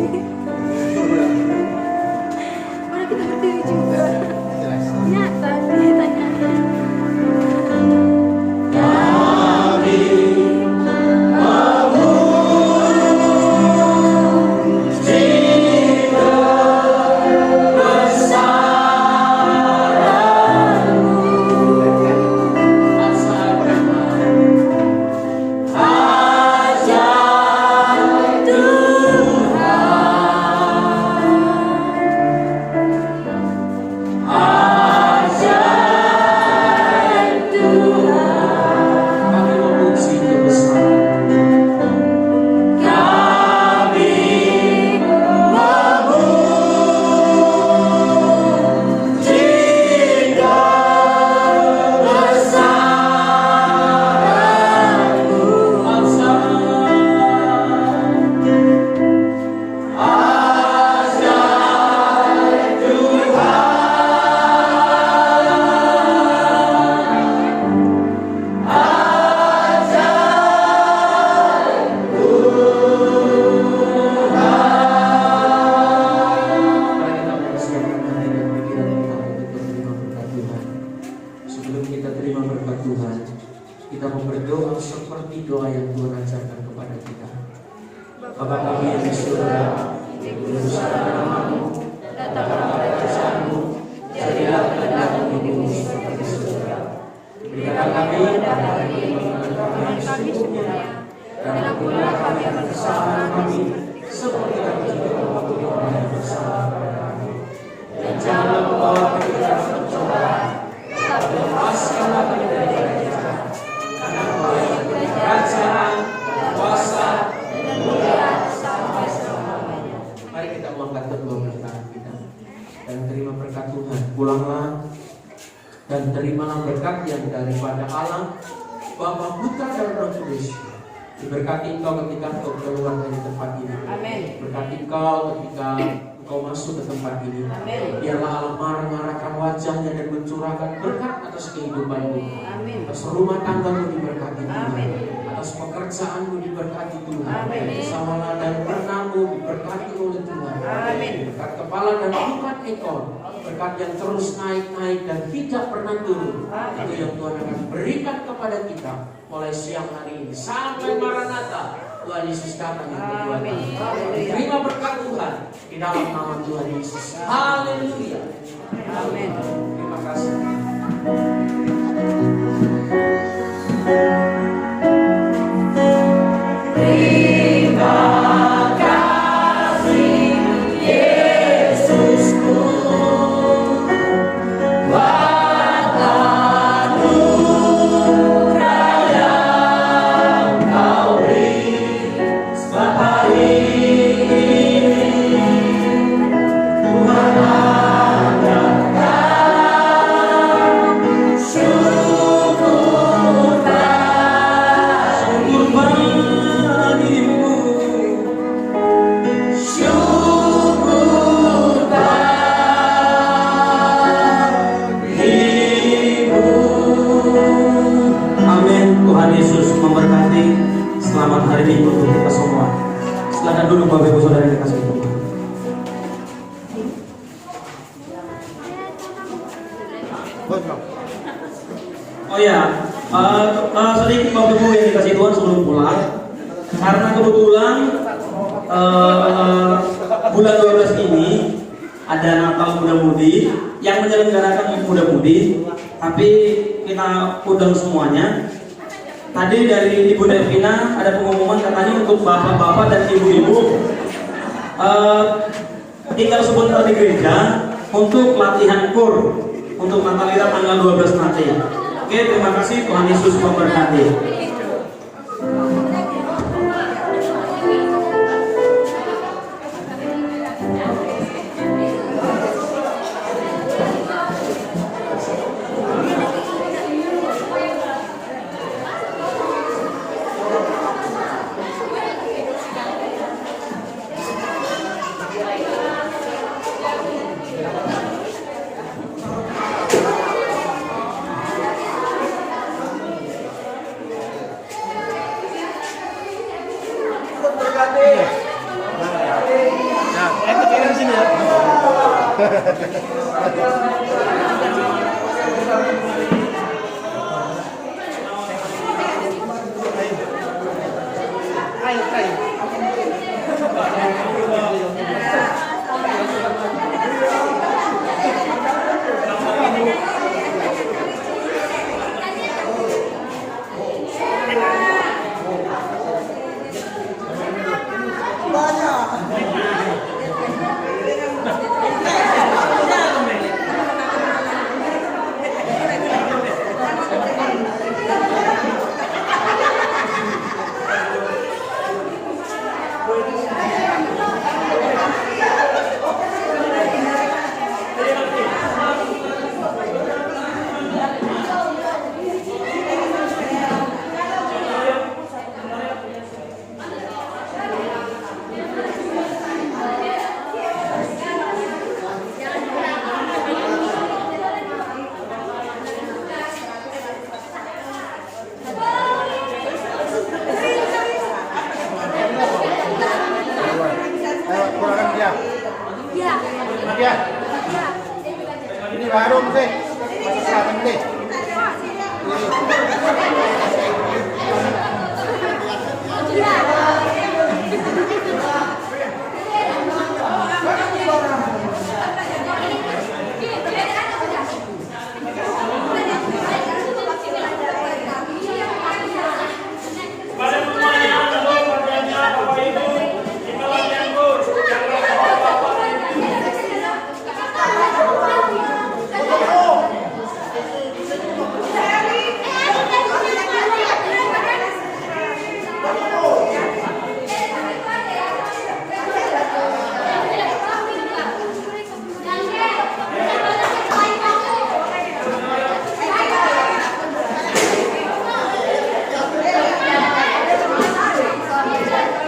Mana kita berdiri juga. Jelas. Nyata ditanyain. Kami memuji kebesaran. Mari kita mempersiapkan hati dan pikiran kita untuk menerima berkat Tuhan. Sebelum kita terima berkat Tuhan, kita mau berdoa seperti doa yang Tuhan ajarkan kepada kita. Bapa kami yang di surga, dikuduskanlah namamu, datanglah kerajaanmu, jadilah kehendakmu di bumi seperti di surga. Berikan kami pada hari ini makanan kami secukupnya, dan ampunilah kami akan kesalahan kami, seperti kami juga mengampuni orang yang bersalah kepada kami. Dan janganlah membawa kami ke dalam pencobaan, tetapi lepaskanlah kami dari jahat. Karena Engkau yang punya kerajaan, kuasa, dan kemuliaan sampai selama-lamanya. Mari kita mengangkat dan terima berkat Tuhan. Pulanglah dan terimalah berkat yang daripada Allah Bapa, Putra dan Roh Kudus. Diberkati engkau ketika engkau keluar dari tempat ini. Amin. Berkati engkau ketika engkau masuk ke tempat ini. Amin. Biarlah Allah marah-marahkan wajahnya dan mencurahkan berkat atas kehidupanmu. Amin. Atas rumah tanggamu diberkati Tuhan. Amin. Atas pekerjaanmu diberkati Tuhan. Amin. Usahamu dan pernahmu diberkati oleh Tuhan. Amin. Berkat kepala dan bukan ekor. Berkat yang terus naik-naik dan tidak pernah turun. Amin. Itu yang Tuhan akan berikan kepada kita mulai siang hari ini sampai Maranatha Tuhan Yesus datang yang kedua kali. Haleluya. Terima berkat Tuhan di dalam nama Tuhan Yesus. Haleluya. Amin. Terima kasih. Selamat hari Minggu untuk kita semua. Silakan duduk Bapak Ibu Saudara yang dikasihi Tuhan. Oh ya, sedikit Bapak Ibu yang dikasihi Tuhan sebelum pulang. Karena kebetulan bulan 12 ini ada Natal Muda Mudi yang menyelenggarakan Muda Mudi, tapi kita undang semuanya. Tadi dari Ibu Devina ada pengumuman katanya untuk bapak-bapak dan ibu-ibu tinggal sebentar di gereja untuk latihan kur untuk Natalita tanggal 12 nanti. Oke, terima kasih, Tuhan Yesus memberkati. Ini baru sih, masih 7 menit.